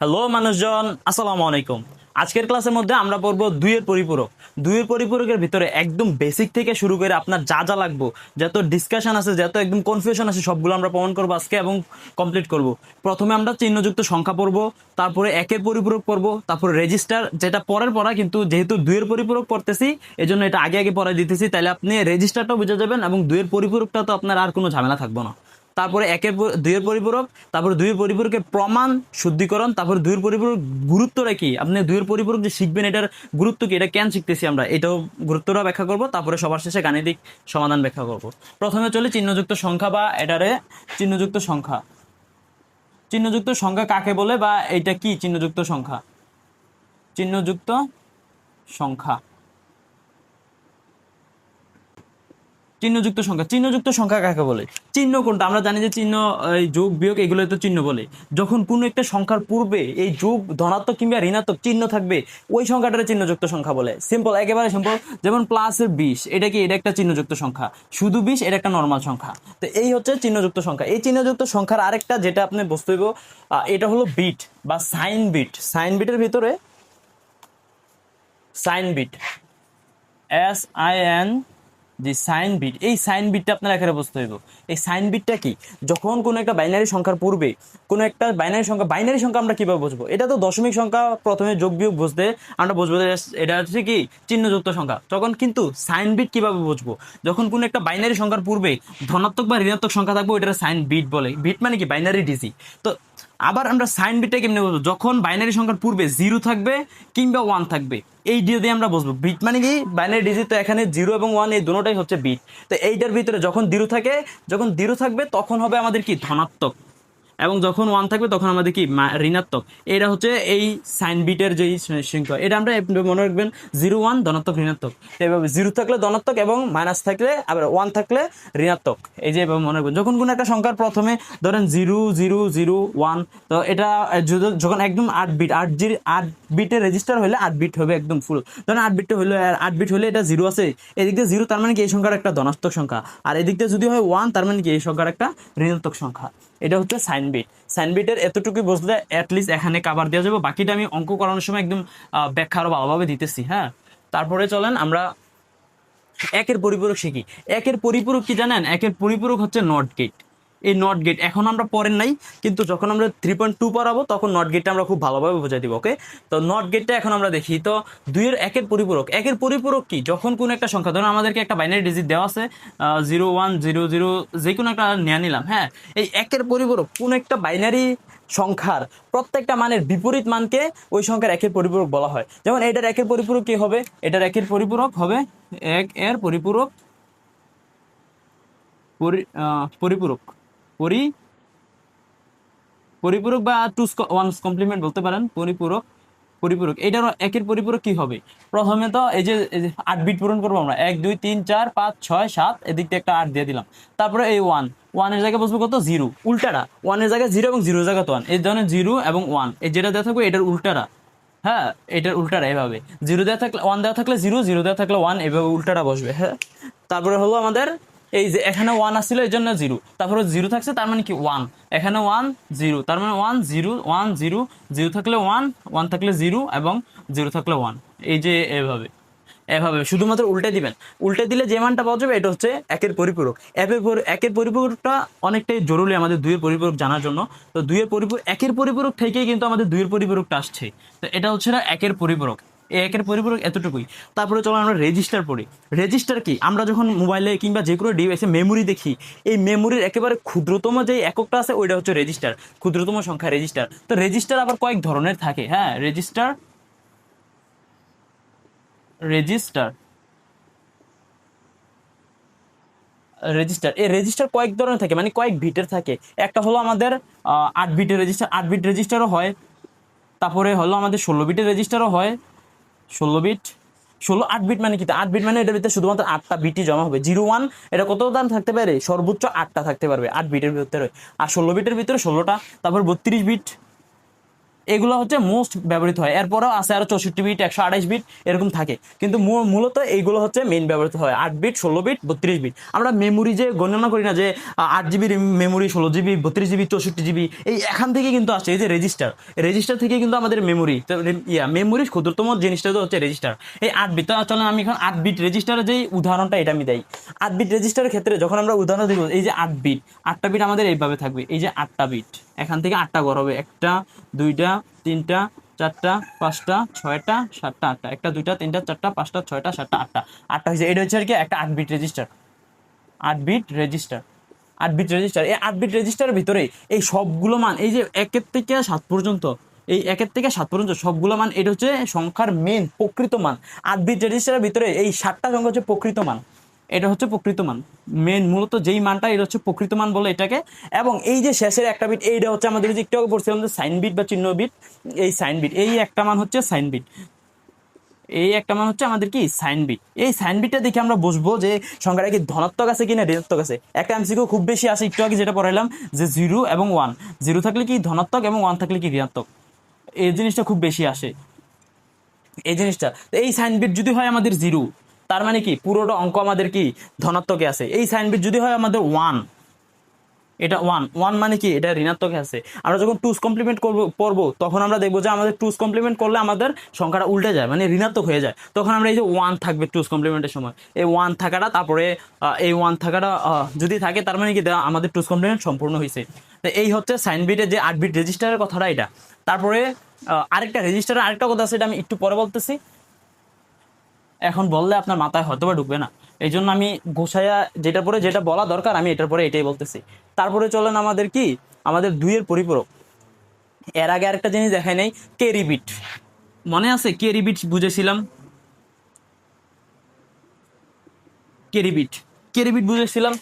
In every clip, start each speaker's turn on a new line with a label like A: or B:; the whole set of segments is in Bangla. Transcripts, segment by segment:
A: হ্যালো মানুষজন, আসসালামু আলাইকুম। আজকের ক্লাসের মধ্যে আমরা পড়বো দুইয়ের পরিপূরক। দুইয়ের পরিপূরকের ভিতরে একদম বেসিক থেকে শুরু করে আপনার যা যা লাগবে, যত ডিসকাশন আছে, যত একদম কনফিউশন আছে, সবগুলো আমরা প্রমাণ করবো আজকে এবং কমপ্লিট করব। প্রথমে আমরা চিহ্নযুক্ত সংখ্যা পড়বো, তারপরে একের পরিপূরক পড়বো, তারপরে রেজিস্টার, যেটা পরের পড়া, কিন্তু যেহেতু দুইয়ের পরিপূরক পড়তেছি এই জন্য এটা আগে আগে পড়াই দিতেছি, তাহলে আপনি রেজিস্টারটাও বুঝে যাবেন এবং দুইয়ের পরিপূরকটা তো আপনার আর কোনো ঝামেলা থাকবে না। তারপরে দুইয়ের পরিপূরক, তারপরে দুইয়ের পরিপূরকের প্রমাণ, শুদ্ধিকরণ, তারপরে দুইয়ের পরিপূরক গুরুত্বটা কি, আপনি দুইয়ের পরিপূরক যে শিখবেন এটার গুরুত্ব কি, এটা কেন শিখতেছি আমরা, এটাও গুরুত্বটা ব্যাখ্যা করব। তারপরে সবার শেষে গাণিতিক সমাধান ব্যাখ্যা করব। প্রথমে চলে চিহ্নযুক্ত সংখ্যা বা এটারে চিহ্নযুক্ত সংখ্যা। চিহ্নযুক্ত সংখ্যা কাকে বলে বা এটা কি চিহ্নযুক্ত সংখ্যা? চিহ্নযুক্ত সংখ্যা, চিহ্নযুক্ত সংখ্যা, চিহ্নযুক্ত সংখ্যা কাকে বলে? চিহ্ন কোনটা আমরা জানি যে চিহ্ন, এই যোগ বিয়োগ এগুলো তো চিহ্ন বলে। যখন কোনো একটা সংখ্যার পূর্বে এই যোগ ধনাত্মক কিংবা ঋণাত্মক চিহ্ন থাকবে ওই সংখ্যাটারে চিহ্নযুক্ত সংখ্যা বলে। সিম্পল, একেবারে সিম্পল। যেমন প্লাসের 20, এটা কি? এটা একটা চিহ্নযুক্ত সংখ্যা। শুধু 20 এটা একটা নর্মাল সংখ্যা। তো এই হচ্ছে চিহ্নযুক্ত সংখ্যা। এই চিহ্নযুক্ত সংখ্যার আরেকটা যেটা আপনি বুঝতে হইব, এটা হলো বিট বা সাইন বিট। সাইন বিটের ভিতরে সাইন বিট, SIN, যে সাইন বিট, এই সাইন বিটটা আপনার এখানে বুঝতে হইব। এই সাইন বিটটা কি? যখন কোনো একটা বাইনারি সংখ্যার পূর্বে কোনো একটা বাইনারি সংখ্যা আমরা কিভাবে বুঝবো? এটা তো দশমিক সংখ্যা, প্রথমে যোগ বিয়োগ বুঝতে আমরা বুঝবো যে এটা হচ্ছে কি চিহ্নযুক্ত সংখ্যা। তখন কিন্তু সাইন বিট কিভাবে বুঝবো? যখন কোনো একটা বাইনারি সংখ্যার পূর্বে ধনাত্মক বা ঋণাত্মক সংখ্যা থাকবে ওইটা সাইন বিট বলে। বিট মানে কি? Binary digit. তো আবার আমরা সাইন বিটটা কেমনে বুঝবো? যখন বাইনারি সংখ্যার পূর্বে জিরো থাকবে কিংবা ওয়ান থাকবে, এই দিয়ে আমরা বুঝবো। বিট মানে কি? Binary digit. তো এখানে জিরো এবং ওয়ান এই দুটোটাই হচ্ছে বিট। তো এইটার ভিতরে যখন জিরো থাকবে তখন হবে আমাদের কি ধনাত্মক, এবং যখন ওয়ান থাকবে তখন আমাদের কি ঋণাত্মক। এটা হচ্ছে এই সাইন বিটের যেই শৃঙ্খলা, এটা আমরা মনে রাখবেন 0 1 ধনাত্মক ঋণাত্মক। এভাবে জিরো থাকলে ধনাত্মক এবং মাইনাস থাকলে আবার ওয়ান থাকলে ঋণাত্মক। এই যে এভাবে মনে রাখবেন। যখন কোনো একটা সংখ্যার প্রথমে ধরেন 0 0 0 1, তো এটা যখন একদম 8 বিটের রেজিস্টার হলে 8 বিট হবে একদম ফুল। ধরেন 8 বিটটা হলে, 8 বিট হলে এটা জিরো আছে, এদিক দিয়ে জিরো, তার মানে কি এই সংখ্যার একটা ধনাত্মক সংখ্যা, আর এদিক দিয়ে যদি হয় ওয়ান, তার মানে কি এই সংখ্যার একটা ঋণাত্মক সংখ্যা। এটা হচ্ছে সাইন বিট। সাইন বিটের এতটুকু বুঝলে অ্যাটলিস্ট এখানে কাভার দেওয়া যাবে। বাকিটা আমি অঙ্ক করানোর সময় একদম ব্যাখ্যা আরো ভালোভাবে দিতেছি। হ্যাঁ, তারপরে চলেন আমরা একের পরিপূরক শিখি। একের পরিপূরক কি জানেন? একের পরিপূরক হচ্ছে নট গেট। এই নট গেট এখন আমরা পড়েন নাই, কিন্তু যখন আমরা 3.2 পড়াবো তখন নট গেটটা আমরা খুব ভালোভাবে বুঝাই দিব। ওকে, তো নট গেটটা এখন আমরা দেখি। তো দুইয়ের একের পরিপূরক, একের পরিপূরক কি? যখন কোনো একটা সংখ্যা, ধরুন আমাদেরকে একটা বাইনারি ডিজিট দেওয়া আছে 0 1 0 0, যে কোনো একটা নিয়ে নিলাম। হ্যাঁ, এই একের পরিপূরক কোন একটা বাইনারি সংখ্যার প্রত্যেকটা মানের বিপরীত মানকে ওই সংখ্যার একের পরিপূরক বলা হয়। যেমন এটার একের পরিপূরক কি হবে? এটার একের পরিপূরক হবে এক এর পরিপূরক, পরিপূরক পরিপূরক বা টু ওয়ান কমপ্লিমেন্ট বলতে পারেন। পরিপূরক, এটার একের পরিপূরক কি হবে? প্রথমে তো এই যে 8 বিট পূরণ করবো আমরা, 1 2 3 4 5 6 7, এদিক থেকে একটা 8 দিয়ে দিলাম। তারপরে এই ওয়ানের জায়গায় বসবো কত? জিরো। উল্টাটা, ওয়ানের জায়গায় জিরো এবং জিরোর জায়গায় ওয়ান। এই ধরনের জিরো এবং ওয়ান, এই যেটা দেওয়া থাকবে এটার উল্টাটা। হ্যাঁ, এটার উল্টাটা এভাবে, জিরো দেওয়া থাকলে ওয়ান, দেওয়া থাকলে জিরো, জিরো দেওয়া থাকলে ওয়ান, এভাবে উল্টাটা বসবে। হ্যাঁ, তারপরে হলো আমাদের এই যে এখানে ওয়ান আসছিল এই জন্য জিরো, তারপরে জিরো থাকছে তার মানে কি ওয়ান, এখানে ওয়ান জিরো, তার মানে one zero, one zero, zero থাকলে ওয়ান, ওয়ান থাকলে জিরো এবং জিরো থাকলে ওয়ান। এই যে এভাবে এভাবে শুধুমাত্র উল্টে দিবেন। উল্টে দিলে যে মানটা পাওয়া যাবে এটা হচ্ছে একের পরিপূরক। একের পরিপূরকটা অনেকটাই জরুরি আমাদের দুইয়ের পরিপূরক জানার জন্য। তো একের পরিপূরক থেকেই কিন্তু আমাদের দুইয়ের পরিপূরকটা আসছে। তো এটা হচ্ছে না একের পরিপূরক। এই একের পরিপূরক এতটুকুই। তারপরে চলো আমরা রেজিস্টার পড়ি। রেজিস্টার কি? আমরা যখন মোবাইলে কিংবা যে কোনো ডিভাইসে মেমোরি দেখি, এই মেমোরির একেবারে ক্ষুদ্রতম যে এককটা আছে ওইটা হচ্ছে রেজিস্টার, ক্ষুদ্রতম সংখ্যা রেজিস্টার। তো রেজিস্টার আবার কয়েক ধরনের থাকে। হ্যাঁ, রেজিস্টার রেজিস্টার রেজিস্টার এই রেজিস্টার কয়েক ধরনের থাকে, মানে কয়েক বিটের থাকে। একটা হলো আমাদের 8 বিটের রেজিস্টার, 8 বিট রেজিস্টারও হয়। তারপরে হলো আমাদের 16 বিটের রেজিস্টারও হয়। 16 বিট, 8 বিট মানে কি? 8 বিট মানে এটার ভিতরে শুধুমাত্র 8টা বিটই জমা হবে। 0 1 এটা কত দাম থাকতে পারে? সর্বোচ্চ 8টা থাকতে পারবে 8 বিটের ভিতরে। আর 16 বিটের ভিতরে 16টা। তারপর 32 বিট, এগুলো হচ্ছে মোস্ট ব্যবহৃত হয়। এরপরেও আছে আরো 64 বিট, 128 বিট এরকম থাকে, কিন্তু মূলত এইগুলো হচ্ছে মেইন ব্যবহৃত হয়। 8 বিট, 16 বিট, 32 বিট। আমরা মেমোরি যে গণনা করি না যে 8 GB memory, 16 GB, 32 GB, 64 GB, এই এখান থেকে কিন্তু আসছে এই যে রেজিস্টার, রেজিস্টার থেকে কিন্তু আমাদের মেমোরি, মেমোরির ক্ষুদ্রতম জিনিসটা তো হচ্ছে রেজিস্টার। এই 8 বিট, তো চলেন আমি এখন 8 বিট রেজিস্টারের যেই উদাহরণটা এটা আমি দেই। 8 বিট রেজিস্টারের ক্ষেত্রে যখন আমরা উদাহরণ দিব, এই যে 8 বিট, 8টা বিট আমাদের এইভাবে থাকবে, এই যে 8টা বিট, এখান থেকে 8টা ঘর হবে, 1টা 2টা 3টা 4টা 5টা 6টা 7টা 8টা, 1টা 2টা 3টা 4টা 5টা 6টা 7টা 8টা, 8টা হয়েছে। এটা হচ্ছে আর কি একটা 8 bit register, 8 bit register, 8 bit register. এই 8 বিট রেজিস্টারের ভিতরে এই সবগুলো মান, এই যে 1 থেকে 7 পর্যন্ত, এই 1 থেকে 7 পর্যন্ত সবগুলো মান, এটা হচ্ছে সংখ্যার মেন প্রকৃত মান। 8 বিট রেজিস্টারের ভিতরে এই 7টা সংখ্যা হচ্ছে প্রকৃত মান, এটা হচ্ছে প্রকৃত মান। মেন মূলত যেই মানটা, এটা হচ্ছে প্রকৃত মান বলে এটাকে। এবং এই যে শেষের একটা বিট, এইটা হচ্ছে আমাদের যে একটু আগে পড়ছিলাম যে সাইন বিট বা চিহ্ন বিট, এই সাইন বিট, এই একটা মান হচ্ছে সাইন বিট, এই একটা মান হচ্ছে আমাদের কি সাইন বিট। এই সাইন বিটটা দেখে আমরা বুঝবো যে সংখ্যাটা কি ধনাত্মক আছে কিনা ঋণাত্মক আছে। একটা এমসিকিউ খুব বেশি আসে, একটু আগে যেটা পড়াইলাম যে 0 এবং 1, 0 থাকলে কি ধনাত্মক এবং 1 থাকলে কি ঋণাত্মক, এই জিনিসটা খুব বেশি আসে এই জিনিসটা। তো এই সাইন বিট যদি হয় আমাদের 0, তার মানে কি পুরোটা অঙ্ক আমাদের কি ধনাত্মকে আছে। এই সাইন বিট যদি হয় আমাদের 1, এটা 1, 1 মানে কি এটা ঋণাত্মকে আছে। আমরা যখন টুস কমপ্লিমেন্ট পড়বো তখন আমরা দেখবো যে আমাদের টুস কমপ্লিমেন্ট করলে আমাদের সংখ্যাটা উল্টে যায়, মানে ঋণাত্মক হয়ে যায়। তখন আমরা এই যে 1 থাকবে টুস কমপ্লিমেন্টের সময়, এই 1 থাকাটা, তারপরে এই 1 থাকাটা যদি থাকে, তার মানে কি আমাদের টুস কমপ্লিমেন্ট সম্পূর্ণ হয়েছে। তো এই হচ্ছে সাইন বিটের যে 8 বিট রেজিস্টারের কথাটা এটা। তারপরে আরেকটা রেজিস্টারের আরেকটা কথা আছে, এটা আমি একটু পরে বলতেছি, এখন বললে আপনার মাথায় হয়তো বা ঢুকবে না, এই জন্য আমি গোছায়া যেটা পরে যেটা বলা দরকার আমি এটার পরে এটাই বলতেছি। তারপরে চলেন আমাদের কি, আমাদের 2-এর পরিপূরক। এর আগে আরেকটা জিনিস দেখাই নাই, ক্যারি বিট, মনে আছে ক্যারি বিট বুঝেছিলাম, ক্যারি বিট, ক্যারি বিট বুঝেছিলাম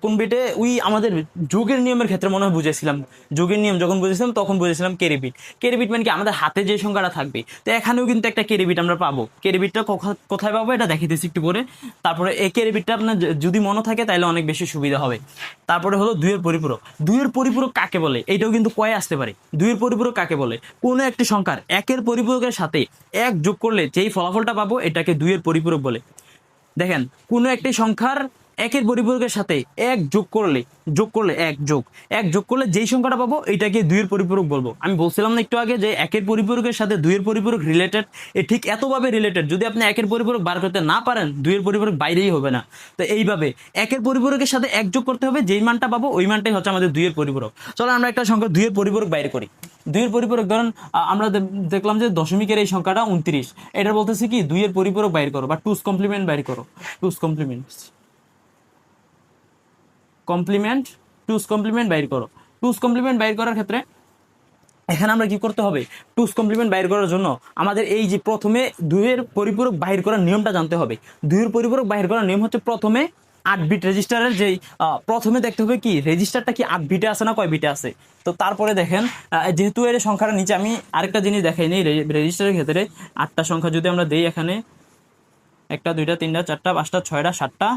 A: কোন বিটে, ওই আমাদের যোগের নিয়মের ক্ষেত্রে মনে হয় বুঝেছিলাম, যোগের নিয়ম যখন বুঝেছিলাম তখন বুঝেছিলাম ক্যারি বিট। ক্যারি বিট মানে কি আমাদের হাতে যে সংখ্যাটা থাকবে, তো এখানেও কিন্তু একটা ক্যারি বিট আমরা পাবো। ক্যারি বিটটা কোথায় পাবো এটা দেখিতেছি একটু পরে। তারপরে এই ক্যারি বিটটা আপনার যদি মনে থাকে তাহলে অনেক বেশি সুবিধা হবে। তারপরে হলো 2-এর পরিপূরক। 2-এর পরিপূরক কাকে বলে, এইটাও কিন্তু কয়ে আসতে পারে। 2-এর পরিপূরক কাকে বলে, কোনো একটি সংখ্যার 1-এর পরিপূরকের সাথে 1 যোগ করলে যেই ফলাফলটা পাবো এটাকে 2-এর পরিপূরক বলে। দেখেন, কোনো একটি সংখ্যার 1-এর পরিপূরকের সাথে 1 যোগ করলে 1 যোগ করলে যেই সংখ্যাটা পাবো এটাকে 2-এর পরিপূরক বলবো। আমি বলছিলাম না একটু আগে যে 1-এর পরিপূরকের সাথে 2-এর পরিপূরক রিলেটেড, ঠিক এতভাবে রিলেটেড, যদি আপনি 1-এর পরিপূরক বার করতে না পারেন 2-এর পরিপূরক বাইরেই হবে না। তো এইভাবে 1-এর পরিপূরকের সাথে 1 যোগ করতে হবে, যেই মানটা পাবো ওই মানটাই হচ্ছে আমাদের 2-এর পরিপূরক। চলো আমরা একটা সংখ্যা 2-এর পরিপূরক বাইর করি। 2-এর পরিপূরক ধরেন আমরা দেখলাম যে দশমিকের এই সংখ্যাটা 29, এটা বলতেছি কি 2-এর পরিপূরক বাইর করো বা টুস কমপ্লিমেন্ট বাইর করো। টুস কমপ্লিমেন্ট বাইর করো। টুস কমপ্লিমেন্ট বাইর করার ক্ষেত্রে এখানে আমরা কি করতে হবে, টুস কমপ্লিমেন্ট বাইর করার জন্য আমাদের এই যে প্রথমে 2-এর পরিপূরক বাহির করার নিয়মটা জানতে হবে। 2-এর পরিপূরক বাহির করার নিয়ম হচ্ছে প্রথমে 8 বিট রেজিস্টারের যেই প্রথমে দেখতে হবে কি রেজিস্টারটা কি 8 বিটে আছে না কয় বিটে আছে। তো তারপরে দেখেন যেহেতু এর সংখ্যাটা নিচে, আমি আরেকটা জিনিস দেখাই নেই, রেজিস্টারের ক্ষেত্রে 8টা সংখ্যা যদি আমরা দেই, এখানে 1টা 2টা 3টা 4টা 5টা 6টা 7টা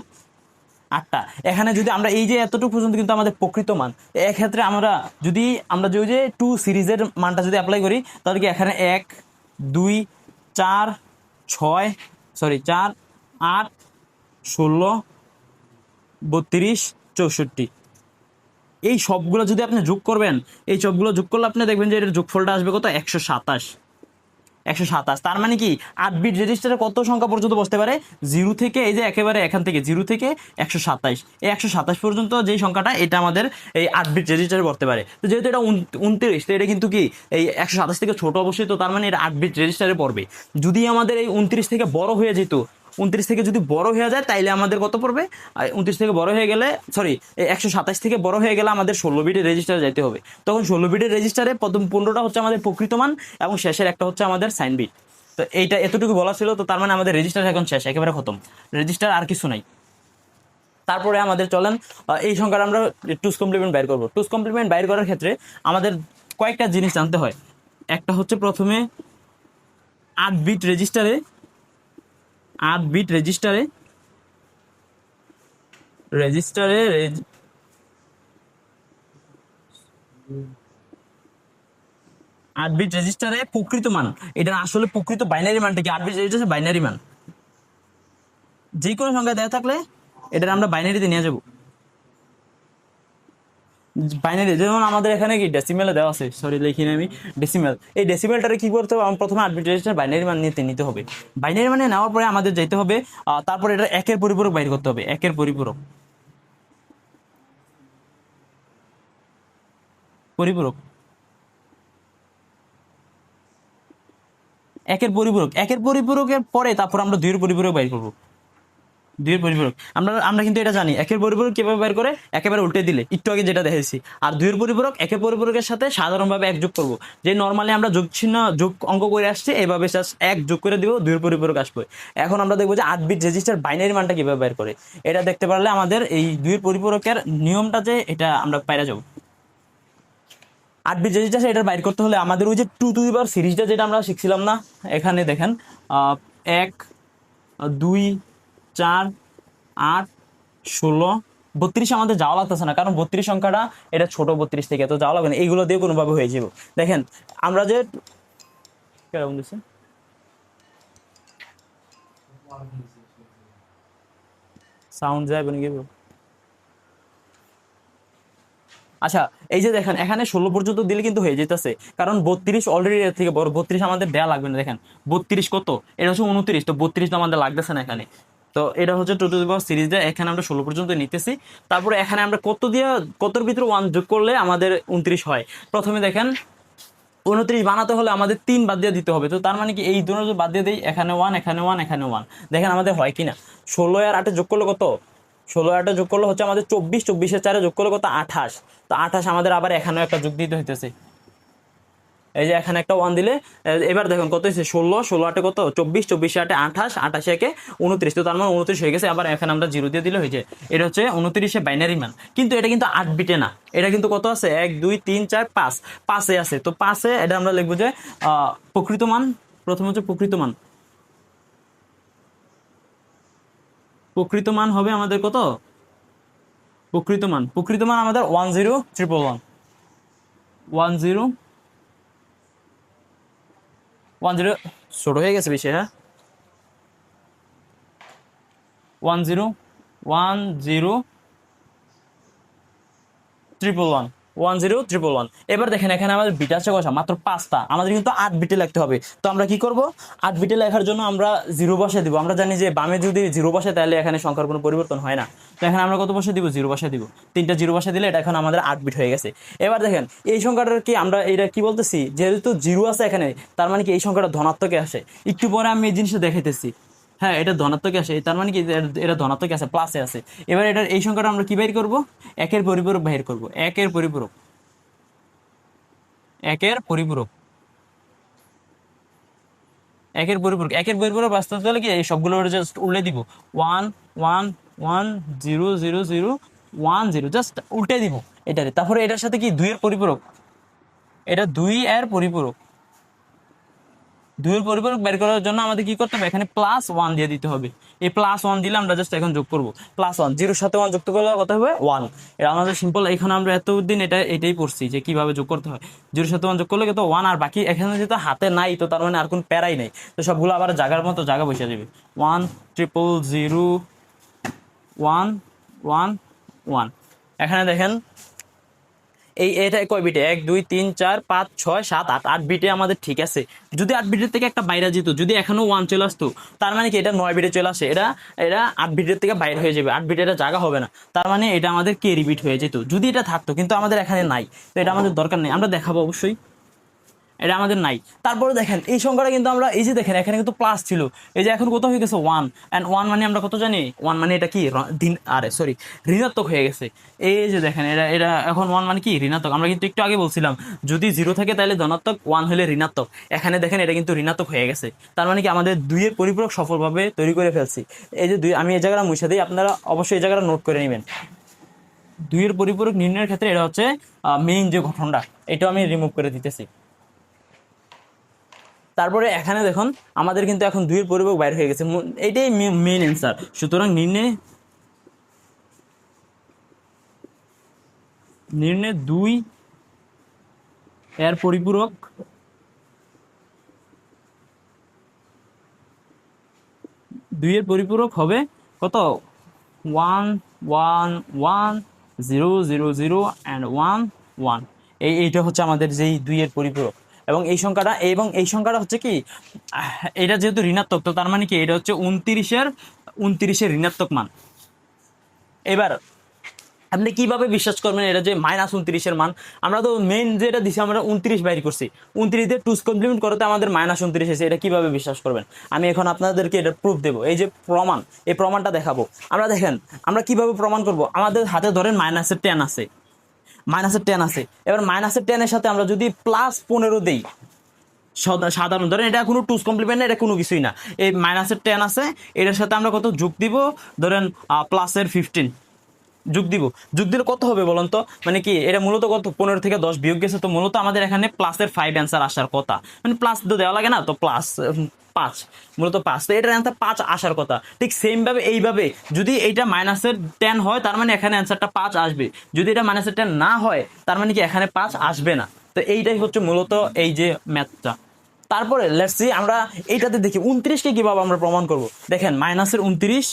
A: 8টা, এখানে যদি আমরা এই যে এতটুকু পর্যন্ত কিন্তু আমাদের প্রকৃত মান। এক্ষেত্রে আমরা যে ওই যে 2 সিরিজের মানটা যদি অ্যাপ্লাই করি, তাহলে কি এখানে 1 2 4 6 4 8 16 32 64, এই সবগুলো যদি আপনি যোগ করবেন, এই সবগুলো যোগ করলে আপনি দেখবেন যে এর যোগফলটা আসবে কত, 127। 127, তার মানে কি 8 বিট রেজিস্টারে কত সংখ্যা পর্যন্ত বসতে পারে, 0 থেকে এই যে একেবারে এখান থেকে 0 থেকে 127, এই 127 পর্যন্ত যেই সংখ্যাটা এটা আমাদের এই 8 বিট রেজিস্টারে বসতে পারে। তো যেহেতু এটা 29, তো এটা কিন্তু কি এই 127 থেকে ছোট অবশ্যই, তো তার মানে এটা 8 বিট রেজিস্টারে পড়বে। যদি আমাদের এই 29 থেকে বড় হয়ে যেত, 29 থেকে যদি বড় হয়ে যায় তাইলে আমাদের কত পড়বে, 29 থেকে বড় হয়ে গেলে 127 থেকে বড় হয়ে গেলে আমাদের 16 বিটের রেজিস্টারে যেতে হবে। তখন 16 বিটের রেজিস্টারে প্রথম 15টা হচ্ছে আমাদের প্রকৃত মান এবং শেষের একটা হচ্ছে আমাদের সাইন বিট। তো এইটা এতটুকু বলা ছিল, তো তার মানে আমাদের রেজিস্টার এখন শেষ, একেবারে খতম, রেজিস্টার আর কিছু নাই। তারপরে আমাদের চলেন এই সংখ্যাটা আমরা টুস কমপ্লিমেন্ট বাইর করবো। টুস কমপ্লিমেন্ট বাইর করার ক্ষেত্রে আমাদের কয়েকটা জিনিস জানতে হয়। একটা হচ্ছে প্রথমে 8 বিট রেজিস্টারে 8 বিট রেজিস্টারে রেজিস্টারে 8 8 বিট রেজিস্টারে প্রকৃত মান, এটা আসলে প্রকৃত বাইনারি মানটা কি? 8 বিট রেজিস্টারে বাইনারি মান যে কোনো সংখ্যা দেওয়া থাকলে এটা আমরা বাইনারিতে নিয়ে যাব। বাইনারি যেমন আমাদের এখানে কি ডেসিমেলে দেওয়া আছে, সরি লিখিনি আমি, ডেসিমেল। এই ডেসিমেলটারে কি করতে হবে? প্রথমে 8 বিট রেজিস্টার বাইনারি মান নিতে হবে। বাইনারি মানে নেওয়ার পরে আমাদের যেতে হবে তারপর এটা একের পরিপূরক বাইর করতে হবে। একের পরিপূরক, পরিপূরক, একের পরিপূরকের পরে তারপর আমরা দুইয়ের পরিপূরক বাইর করবো। দুইয়ের পরিপূরক আমরা আমরা কিন্তু এটা জানি, একের পরিপূরক কিভাবে বের করে, একেবারে উল্টে দিলে, একটু আগে যেটা দেখেছি। আর দুইয়ের পরিপূরক একের পরিপূরকের সাথে সাধারণভাবে এক যোগ করবো, যে নর্মালি আমরা যোগ চিহ্ন যোগ অঙ্ক করে আসছি, এইভাবে এক যোগ করে দিব, দুইয়ের পরিপূরক আসবে। এখন আমরা দেখবো যে 8 বিট রেজিস্টার বাইনারি মানটা কিভাবে বের করে। এটা দেখতে পারলে আমাদের এই দুইয়ের পরিপূরকের নিয়মটা যে এটা আমরা পাইরা যাবো। 8 বিট রেজিস্টার এটা বাইর করতে হলে আমাদের ওই যে 2 টু দি পাওয়ার সিরিজটা যেটা আমরা শিখছিলাম না, এখানে দেখেন 1 2 4 8 16 32 আমাদের যাওয়া লাগতেছে না, কারণ 32 সংখ্যাটা এটা ছোট 32 থেকে, তো যাওয়া লাগবে না, এইগুলো দিয়ে কোনোভাবে হয়ে যাবে। দেখেন আমরা যে কেমন দিচ্ছে সাউন্ড যায় বনে গেব। আচ্ছা, এই যে দেখেন এখানে 16 পর্যন্ত দিলে কিন্তু হয়ে যেতেছে, কারণ 32 অলরেডি এর থেকে বড়, 32 আমাদের দেয়া লাগবে না। দেখেন 32 কত, এটা হচ্ছে 29, তো 32 তো আমাদের লাগতেছে না এখানে। তো এটা হচ্ছে টু টু দি পাওয়ার সিরিজটা, এখানে আমরা 16 পর্যন্ত নিতেছি। তারপরে এখানে আমরা কত দিয়ে কতর ভিতরে 1 যোগ করলে আমাদের 29 হয়। প্রথমে দেখেন 29 বানাতে হলে আমাদের 3 বাদ দিয়ে দিতে হবে, তো তার মানে কি এই দুটো যদি বাদ দিয়ে দিই, এখানে 1 এখানে 1 এখানে 1, দেখেন আমাদের হয় কিনা। 16 আর 8 যোগ করলে কত, 16 8 যোগ করলে হচ্ছে আমাদের 24, 24 4 যোগ করলে কত 28, তো 28 আমাদের আবার এখানেও একটা যোগ দিতে হইতেছে। এই যে এখানে একটা 1 দিলে এবার দেখুন কত হয়েছে, 16 16 8 কত 24, 24 8 28, 28 একে 29, তো তার মানে 29 হয়ে গেছে। আবার এখানে আমরা 0 দিয়ে দিলে হয়ে যায়। এটা হচ্ছে 29 বাইনারি মান, কিন্তু এটা কিন্তু 8 বিটে না, এটা কিন্তু কত আছে 1 2 3 4 5 5 আছে। তো 5 এটা আমরা লিখবো যে প্রকৃত মান। প্রথম হচ্ছে প্রকৃত মান, প্রকৃত মান হবে আমাদের কত, প্রকৃত মান আমাদের 10 ছোট হয়ে গেছে বেশি, হ্যাঁ 10 10 1 0 1 0 1 এবার দেখেন এখানে আমাদের বিট আছে কয়টা, মাত্র 5টা, আমাদের কিন্তু 8 বিটে লিখতে হবে। তো আমরা কি করব, 8 বিটে লেখার জন্য আমরা 0 বসে দিব। আমরা জানি যে বামে যদি 0 বসে তাহলে এখানে সংখ্যার কোনো পরিবর্তন হয় না, তো এখানে আমরা কত বসে দিব, 0 বসে দিব। 3টা 0 বসে দিলে এটা এখন আমাদের 8 বিট হয়ে গেছে। এবার দেখেন এই সংখ্যাটার কি আমরা এটা কি বলতেছি, যেহেতু 0 আছে এখানে, তার মানে কি এই সংখ্যাটা ধনাত্মকে আসে। একটু পরে আমি এই জিনিসটা দেখাইতেছি। হ্যাঁ এটা ধনাত্মক আসে, তার মানে কি এটা ধনাত্মক আছে, প্লাসে আছে। এবার এটার এই সংখ্যাটা আমরা কি বাইর করব, একের পরিপূরক বাহির করব। একের পরিপূরক, একের পরিপূরক, একের পরিপূরক বাস্তব হলে কি এই সবগুলো জাস্ট উল্টে দিব। 1 1 1 0 0 0 1 0 জাস্ট উল্টে দিব এটারে। তারপরে এটার সাথে কি 2 এর পরিপূরক, এটা 2 এর পরিপূরক। 2 এর পরিপূরক বের করার জন্য আমাদের কি করতে হবে, এখানে +1 দিয়ে দিতে হবে। এই +1 দিলে আমরা জাস্ট এখন যোগ করব, +1 0 সাথে 1 যুক্ত করলে কত হবে 1। এটা আমাদের সিম্পল। এখানে আমরা এতদিন এটাই পড়ছি যে কিভাবে যোগ করতে হয়। 0 সাথে 1 যোগ করলে কত 1, আর বাকি এখানে যেহেতু হাতে নাই, তো তার মানে আর কোন প্যারাই নাই, তো সবগুলো আবার জায়গার মতো জায়গা বসে যাবে। 1 0 0 1 1 1। এখানে দেখেন এটা কয় বিটে, 1 2 3 4 5 6 7 8, 8 বিটে আমাদের ঠিক আছে। যদি 8 বিটের থেকে একটা বাইরে যেত, যদি এখনো 1 চলে আসতো, তার মানে কি এটা 9 বিটে চলে আসে, এটা এটা 8 বিটের থেকে বাইরে হয়ে যাবে, 8 বিটে এটা জায়গা হবে না, তার মানে এটা আমাদের ক্যারি বিট হয়ে যেত যদি এটা থাকতো, কিন্তু আমাদের এখানে নাই, তো এটা আমাদের দরকার নেই, আমরা দেখাবো অবশ্যই, এটা আমাদের নাই। তারপরে দেখেন এই সংখ্যাটা কিন্তু আমরা এই যে দেখেন এখানে কিন্তু প্লাস ছিল, এই যে এখন কত হয়ে গেছে 1, এন্ড 1 মানে আমরা কত জানি, 1 মানে এটা কি সরি ঋণাত্মক হয়ে গেছে। এই যে দেখেন এটা এটা এখন 1 মানে কি ঋণাত্মক। আমরা কিন্তু একটু আগে বলছিলাম যদি 0 থাকে তাহলে ধনাত্মক, 1 হলে ঋণাত্মক। এখানে দেখেন এটা কিন্তু ঋণাত্মক হয়ে গেছে, তার মানে কি আমাদের 2 এর পরিপূরক সফলভাবে তৈরি করে ফেলছি। এই যে 2, আমি এই জায়গাটা মুছে দিই, আপনারা অবশ্যই এই জায়গাটা নোট করে নেবেন। 2 এর পরিপূরক নির্ণয়ের ক্ষেত্রে এটা হচ্ছে মেইন যে গঠনটা, এটা আমি রিমুভ করে দিতেছি। তারপরে এখানে দেখুন আমাদের কিন্তু এখন 2 এর পরিপূরক বাইরে হয়ে গেছে, এইটাই মেইন অ্যান্সার। সুতরাং নির্ণয় 2 এর পরিপূরক 2 এর পরিপূরক হবে কত 1 1 1 0 0 0 অ্যান্ড 1 1। এইটা হচ্ছে আমাদের যেই 2 এর পরিপূরক। এবং এই সংখ্যাটা হচ্ছে কি এটা যেহেতু ঋণাত্মক, তো তার মানে কি এটা হচ্ছে 29-এর ঋণাত্মক মান। এবার আপনি কিভাবে বিশ্বাস করবেন এটা যে -29-এর মান? আমরা তো মেইন যেটা দিছি আমরা 29 বাইর করছি, 29 দিয়ে 2 কমপ্লিমেন্ট করতে আমাদের -29 এসে, এটা কিভাবে বিশ্বাস করবেন? আমি এখন আপনাদেরকে এটা প্রুফ দেবো। এই যে প্রমাণ, এই প্রমাণটা দেখাবো আমরা। দেখেন আমরা কিভাবে প্রমাণ করব। আমাদের হাতে ধরেন -10 আছে, -10 আছে। এবার -10-এর সাথে আমরা যদি +15 দেই, সাধারণ ধরেন এটা কোনো টুস কমপ্লিমেন্ট না, এটা কোনো কিছুই না। এই -10 আছে, এটার সাথে আমরা কত যোগ দিব? ধরেন প্লাসের 15 যোগ দিব। যোগ দিলে কত হবে বলুন তো? মানে কি এটা মূলত কত 15 থেকে 10 বিয়োগ গেছে, তো মূলত আমাদের এখানে প্লাসের 5 অ্যান্সার আসার কথা। মানে প্লাস তো দেওয়া লাগে না, তো প্লাস 5, মূলত 5, তো এটার অ্যান্সার 5 আসার কথা। ঠিক সেম ভাবে এইভাবে যদি এইটা -10 হয় তার মানে এখানে অ্যান্সারটা 5 আসবে। যদি এটা -10 না হয় তার মানে কি এখানে 5 আসবে না। তো এইটাই হচ্ছে মূলত এই যে ম্যাথটা। তারপরে লেটস সি আমরা এইটাতে দেখি 29-কে কিভাবে আমরা প্রমাণ করব। দেখেন -29,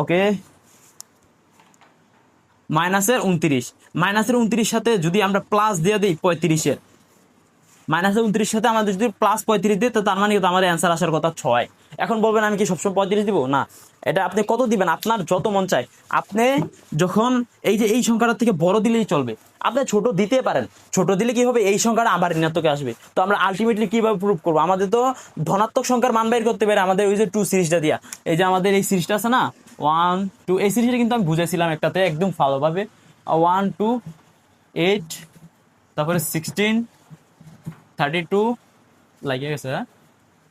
A: ওকে, -29 সাথে যদি আমরা প্লাস দিয়ে দিই 35-এর, -29 সাথে আমাদের যদি +35 দিই, তো তার মানে কিন্তু আমাদের অ্যান্সার আসার কথা 6। এখন বলবেন আমি কি সবসময় 35 দিব? না, এটা আপনি কত দিবেন আপনার যত মন চায়। আপনি যখন এই যে এই সংখ্যাটা থেকে বড় দিলেই চলবে, আপনি ছোট দিতে পারেন। ছোট দিলে কি হবে, এই সংখ্যাটা আবার ঋণাত্মকে আসবে। তো আমরা আলটিমেটলি কিভাবে প্রুভ করবো? আমাদের তো ধনাত্মক সংখ্যার মান বের করতে পারে আমাদের ওই যে 2 সিরিজটা দিয়া। এই যে আমাদের এই সিরিজটা আছে না 1 2, এই সিরিজটা কিন্তু আমি বুঝাইছিলাম একটাতে একদম ভালোভাবে। 1 2 8, তারপরে 16 32 লাগিয়ে গেছে, হ্যাঁ,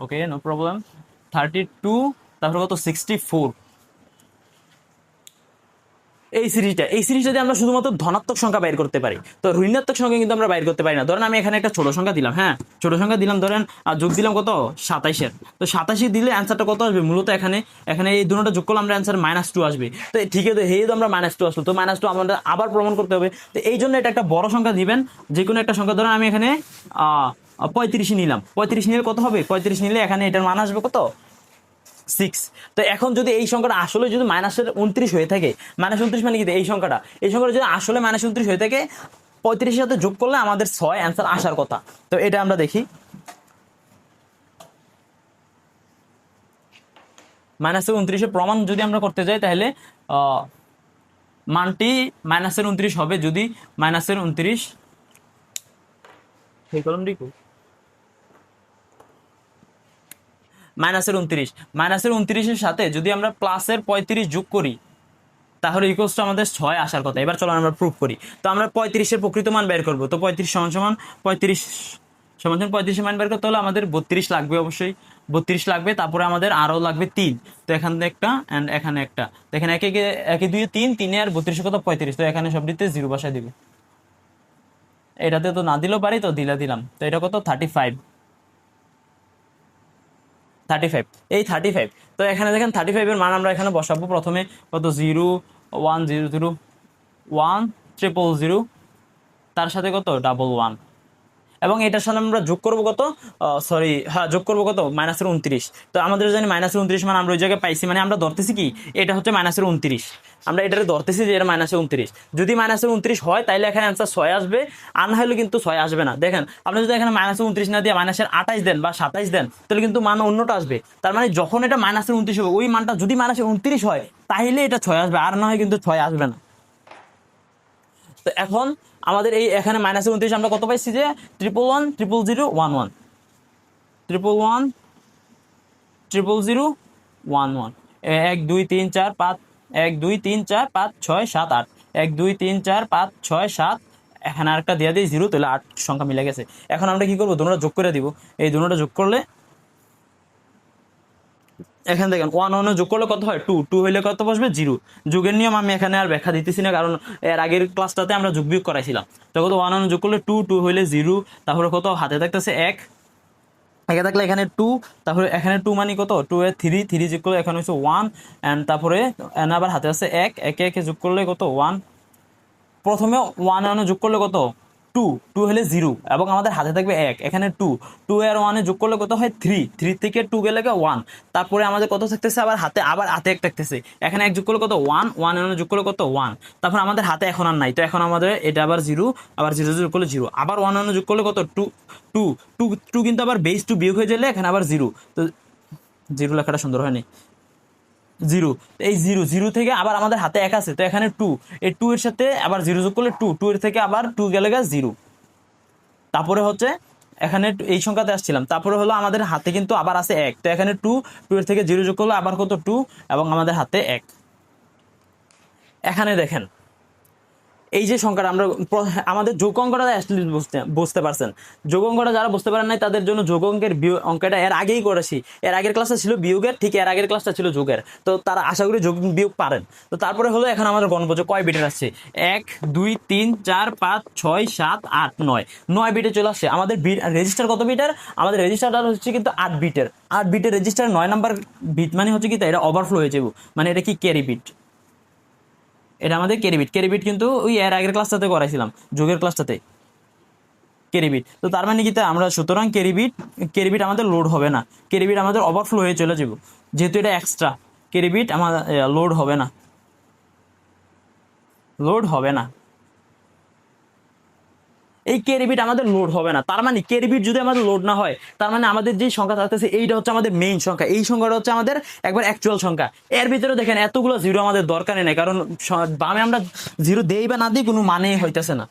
A: ওকে, নো প্রবলেম। 32, তারপরে কত 64। এই সিরিজটা দিয়ে আমরা শুধুমাত্র ধনাত্মক সংখ্যা বাইর করতে পারি, তো ঋণাত্মক সংখ্যা কিন্তু আমরা বাইর করতে পারি না। ধরেন আমি এখানে একটা ছোট সংখ্যা দিলাম, হ্যাঁ, ছোট সংখ্যা দিলাম, ধরেন যোগ দিলাম কত 27-এর, তো 27 দিলে অ্যান্সারটা কত আসবে? মূলত এখানে এই দুটোটা যোগ করলে আমরা অ্যান্সার -2 আসবে। তো ঠিক আছে, হেই তো আমরা -2 আসলো, তো -2 আমাদের আবার প্রমাণ করতে হবে। তো এই জন্য এটা একটা বড় সংখ্যা দিবেন, যে কোনো একটা সংখ্যা। ধরেন আমি এখানে 35 নিলাম, 35 নিলে কত হবে? 35 নিলে এখানে এটার মান আসবে কত 6। তো এখন যদি এই সংখ্যাটা আসলে যদি -29 হয়ে থাকে, -29 মানে কি এই সংখ্যাটা যদি আসলে -29 হয়ে থাকে, 35-এর সাথে যোগ করলে আমাদের 6 অ্যান্সার আসার কথা। তো এটা আমরা দেখি, -29-এর প্রমাণ যদি আমরা করতে যাই, তাহলে মানটি -29 হবে যদি -29 এই কলম লিখো, -29-এর সাথে যদি আমরা প্লাসের 35 যোগ করি, তাহলে ইকুয়ালস টু আমাদের 6 আসার কথা। এবার চলো আমরা প্রুফ করি। তো আমরা 35-এর প্রকৃত মান বের করবো। তো 35 সমান 35 মান বের করতে হলে আমাদের 32 লাগবে, অবশ্যই 32 লাগবে। তারপরে আমাদের আরও লাগবে 3, তো এখানে একটা অ্যান্ড এখানে একটা। তো এখানে একে 2 3, 3 আর 32 কত 35, তো এখানে সবটিতে 0 বসায় দিবে। এটাতে তো না দিলেও পারি, তো দিলাম। তো এটা কত 35, এই 35। তো এখানে দেখেন 35-এর মান আমরা এখানে বসাবো। প্রথমে কত 0 1 0 0 1 0 0, তার সাথে কত 11, এবং এটার সাথে আমরা যোগ করবো কত, যোগ করবো কত -29। তো আমাদের জানি -29 মান আমরা ওই জায়গায় পাইছি, মানে আমরা ধরতেছি কি এটা হচ্ছে -29। আমরা এটারে ধরতেছি যে এটা -29। যদি -29 হয় তাহলে এখানে অ্যান্সার 6 আসবে, আর না হলে কিন্তু 6 আসবে না। দেখেন আপনি যদি এখানে -29 না দিয়ে -28 দেন বা 27 দেন, তাহলে কিন্তু মান অন্যটা আসবে। তার মানে যখন এটা -29 হবে, ওই মানটা যদি -29 হয় তাহলে এটা 6 আসবে, আর না হয় কিন্তু 6 আসবে না। তো এখন আমাদের এই এখানে -29 আমরা কত পাইছি যে 111 000 11 111 000 11 1 2 3 4 5 1 2 3 4 5 6 7 8 1 2 3 4 5 6 7, এখানে আরেকটা দিয়ে দিই 0, তাহলে 8 সংখ্যা মিলে গেছে। এখন আমরা কি করবো, দুটোটা যোগ করে দিব। এই দুটোটা যোগ করলে এখানে দেখেন 1 1 যোগ করলে কত হয় 2, 2 হইলে কত বসবে 0। যোগের নিয়ম আমি এখানে আর ব্যাখ্যা দিতেছি না, কারণ এর আগের ক্লাসটাতে আমরা যোগ বিয়োগ করাইছিলাম। তো কত 1 1 যোগ করলে 2, 2 হইলে 0, তারপরে কত হাতে থাকতেছে 1, একে থাকলে এখানে 2, তারপরে এখানে 2 মানে কত 2 এর 3 যোগ করলে এখানে হচ্ছে 1, অ্যান্ড তারপরে আবার হাতে আছে 1, একে একে যোগ করলে কত 1। প্রথমে 1 1 যোগ করলে কত টু, টু হলে 0 এবং আমাদের হাতে থাকবে 1, এখানে 2, 2 আর 1 যোগ করলে কত হয় 3, 3 থেকে 2 গেলে 1, তারপরে আমাদের কত থাকতেছে আবার হাতে 1 থাকতেছে, এখানে 1 যোগ করলে কত 1, 1 এর যোগ করলে কত 1, তারপর আমাদের হাতে এখন আর নাই, তো এখন আমাদের এটা আবার 0, আবার 0 যোগ করলে 0, আবার 1 যোগ করলে কত 2, 2, 2, 2 কিন্তু আবার বেস 2 বিয়োগ হয়ে গেলে এখানে আবার 0, তো 0 লেখাটা সুন্দর হয়নি, 0, এই 0, 0 থেকে আবার আমাদের হাতে 1 আছে, তো এখানে 2, এই 2 এর সাথে আবার 0 যোগ করলে 2, 2 এর থেকে আবার 2 গেলে 0, তারপরে হচ্ছে এখানে এই সংখ্যাতে আসছিলাম, তারপরে হলো আমাদের হাতে কিন্তু আবার আছে 1, তো এখানে 2, 2 এর থেকে 0 যোগ করলে আবার কত 2 এবং আমাদের হাতে 1। এখানে দেখেন এই যে সংখ্যাটা আমরা আমাদের যোগ অঙ্কটা বুঝতে পারছেন, যোগ অঙ্কটা যারা বুঝতে পারেন নাই তাদের জন্য যোগ অঙ্কের অঙ্কটা এর আগেই করেছি, এর আগের ক্লাসটা ছিল বিয়োগের, ঠিক এর আগের ক্লাসটা ছিল যোগের, তো তারা আশা করি যোগ বিয়োগ পারেন। তো তারপরে হলো এখন আমাদের গণবো যে কয় বিটের আসছে, 1 2 3 4 5 6 7 8 9, 9 বিটে চলে আসছে। আমাদের বিট রেজিস্টার কত বিটের, আমাদের রেজিস্টারটা হচ্ছে কিন্তু 8 বিটের, 8 বিটের রেজিস্টার 9 নাম্বার বিট মানে হচ্ছে কি এটা ওভারফ্লো হয়ে যাবে, মানে এটা কি ক্যারি বিট, এটা আমাদের ক্যারিবিট কিন্তু ওই এর আগের ক্লাসটাতে করাইছিলাম, যোগের ক্লাসটাতে ক্যারিবিট। তো তার মানে কি আমরা সুতরাং ক্যারিবিট আমাদের লোড হবে না, ক্যারিবিট আমাদের ওভারফ্লো হয়ে চলে যাব, যেহেতু এটা এক্সট্রা ক্যারিবিট আমাদের লোড হবে না, লোড হবে না, এই ক্যারিবিট আমাদের লোড হবে না। তার মানে ক্যারিবিট যদি আমাদের লোড না হয়, তার মানে আমাদের যে সংখ্যা থাকতেছে এইটা হচ্ছে আমাদের মেইন সংখ্যা, এই সংখ্যাটা হচ্ছে আমাদের একবার অ্যাকচুয়াল সংখ্যা। এর ভিতরে দেখেন এতগুলো 0 আমাদের দরকারই নেই, কারণ বামে আমরা 0 দেই বা না দিই কোনো মানেই হইতেছে না,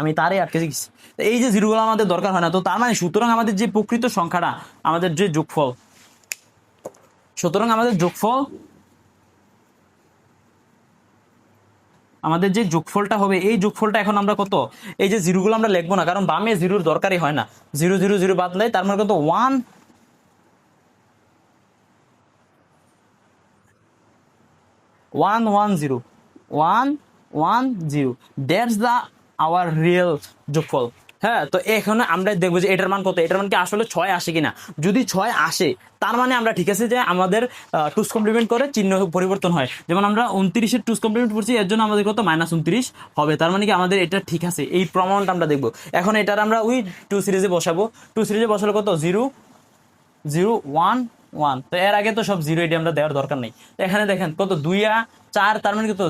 A: আমি তারই আটকে গেছি। এই যে 0 গুলো আমাদের দরকার হয় না, তো তার মানে সুতরাং আমাদের যে প্রকৃত সংখ্যাটা আমাদের যে যোগফল, সুতরাং আমাদের যোগফল আমাদের যে যোগফলটা হবে, এই যোগফলটা এখন আমরা কত, এই যে 0 গুলো আমরা লিখবো না, কারণ বামে 0 দরকারই হয় না, 0 0 0 বাদ দেয়, তার মানে কত 1 1 1 0 1 1 0, দ্যাটস দ্য আওয়ার রিয়েল যোগফল। হ্যাঁ, তো এখানে আমরা দেখবো যে এটার মান কত, এটার মান কি আসলে 6 আসে কিনা, যদি 6 আসে তার মানে আমরা ঠিক আছে যে আমাদের টুস কমপ্লিমেন্ট করে চিহ্ন পরিবর্তন হয়, যেমন আমরা 29-এর টুস কমপ্লিমেন্ট করছি, এর জন্য আমাদের কত -29 হবে, তার মানে কি আমাদের এটা ঠিক আছে, এই প্রমাণটা আমরা দেখবো। এখন এটার আমরা ওই 2 সিরিজে বসাবো, 2 সিরিজে বসালে কত 0 0 1 1, তো এর আগে তো সব 0, এটি আমরা দেওয়ার দরকার নেই। এখানে দেখেন কত 2 আর 4, তার মানে কত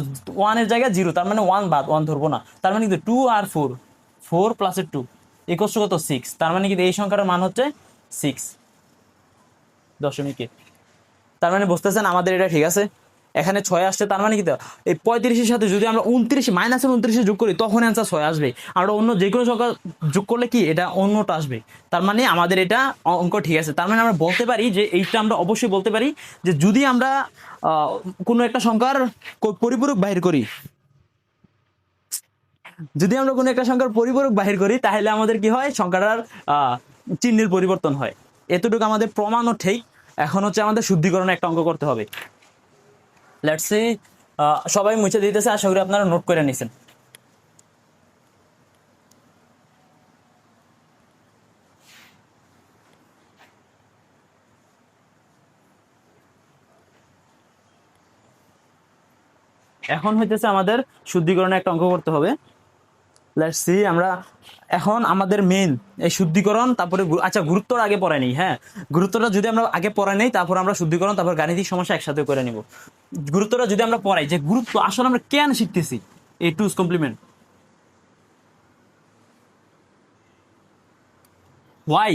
A: 1 এর জায়গায় 0, তার মানে 1 বাদ, 1 ধরবো না, তার মানে কিন্তু 2 আর 4, 4 প্লাস 2 ইকুয়ালস টু কত 6, তার মানে কিন্তু এই সংখ্যাটার মান হচ্ছে 6.8। তার মানে বুঝতেছেন আমাদের এটা ঠিক আছে, এখানে 6 আসছে, তার মানে কি এই 35-এর সাথে যদি আমরা 29 -29 যোগ করি তখন অ্যান্সার 6 আসবে, আর অন্য যে কোনো সংখ্যা যোগ করলে কি এটা অন্যটা আসবে, তার মানে আমাদের এটা অঙ্ক ঠিক আছে। তার মানে আমরা বলতে পারি যে এইটা আমরা অবশ্যই বলতে পারি যে যদি আমরা কোনো একটা সংখ্যার পরিপূরক বাহির করি, যদি আমরা কোনো একটা সংখ্যার পরিপূরক বাহির করি তাহলে আমাদের কি হয়, সংখ্যাটার চিহ্নের পরিবর্তন হয়। এতটুকু আমাদের প্রমাণও ঠিক। এখন হচ্ছে আমাদের শুদ্ধিকরণে একটা অঙ্ক করতে হবে। লেটস সি, সবাই মুছে দিতেছে, আশা করি আপনারা নোট করে নিছেন। এখন হইতেছে আমাদের শুদ্ধিকরণে একটা অঙ্ক করতে হবে। লেটস সি, আমরা এখন আমাদের মেইন এই শুদ্ধিকরণ, তারপরে আচ্ছা গুরুত্বটা আগে পড়াই নেই। হ্যাঁ, গুরুত্বটা যদি আমরা আগে পড়াই নেই, তারপর আমরা শুদ্ধিকরণ, তারপর গাণিতিক সমস্যা একসাথে করে নিব। গুরুত্বটা যদি আমরা পড়াই, যে গুরুত্ব আসলে আমরা কেন শিখতেছি এই টুস কমপ্লিমেন্ট, ওয়াই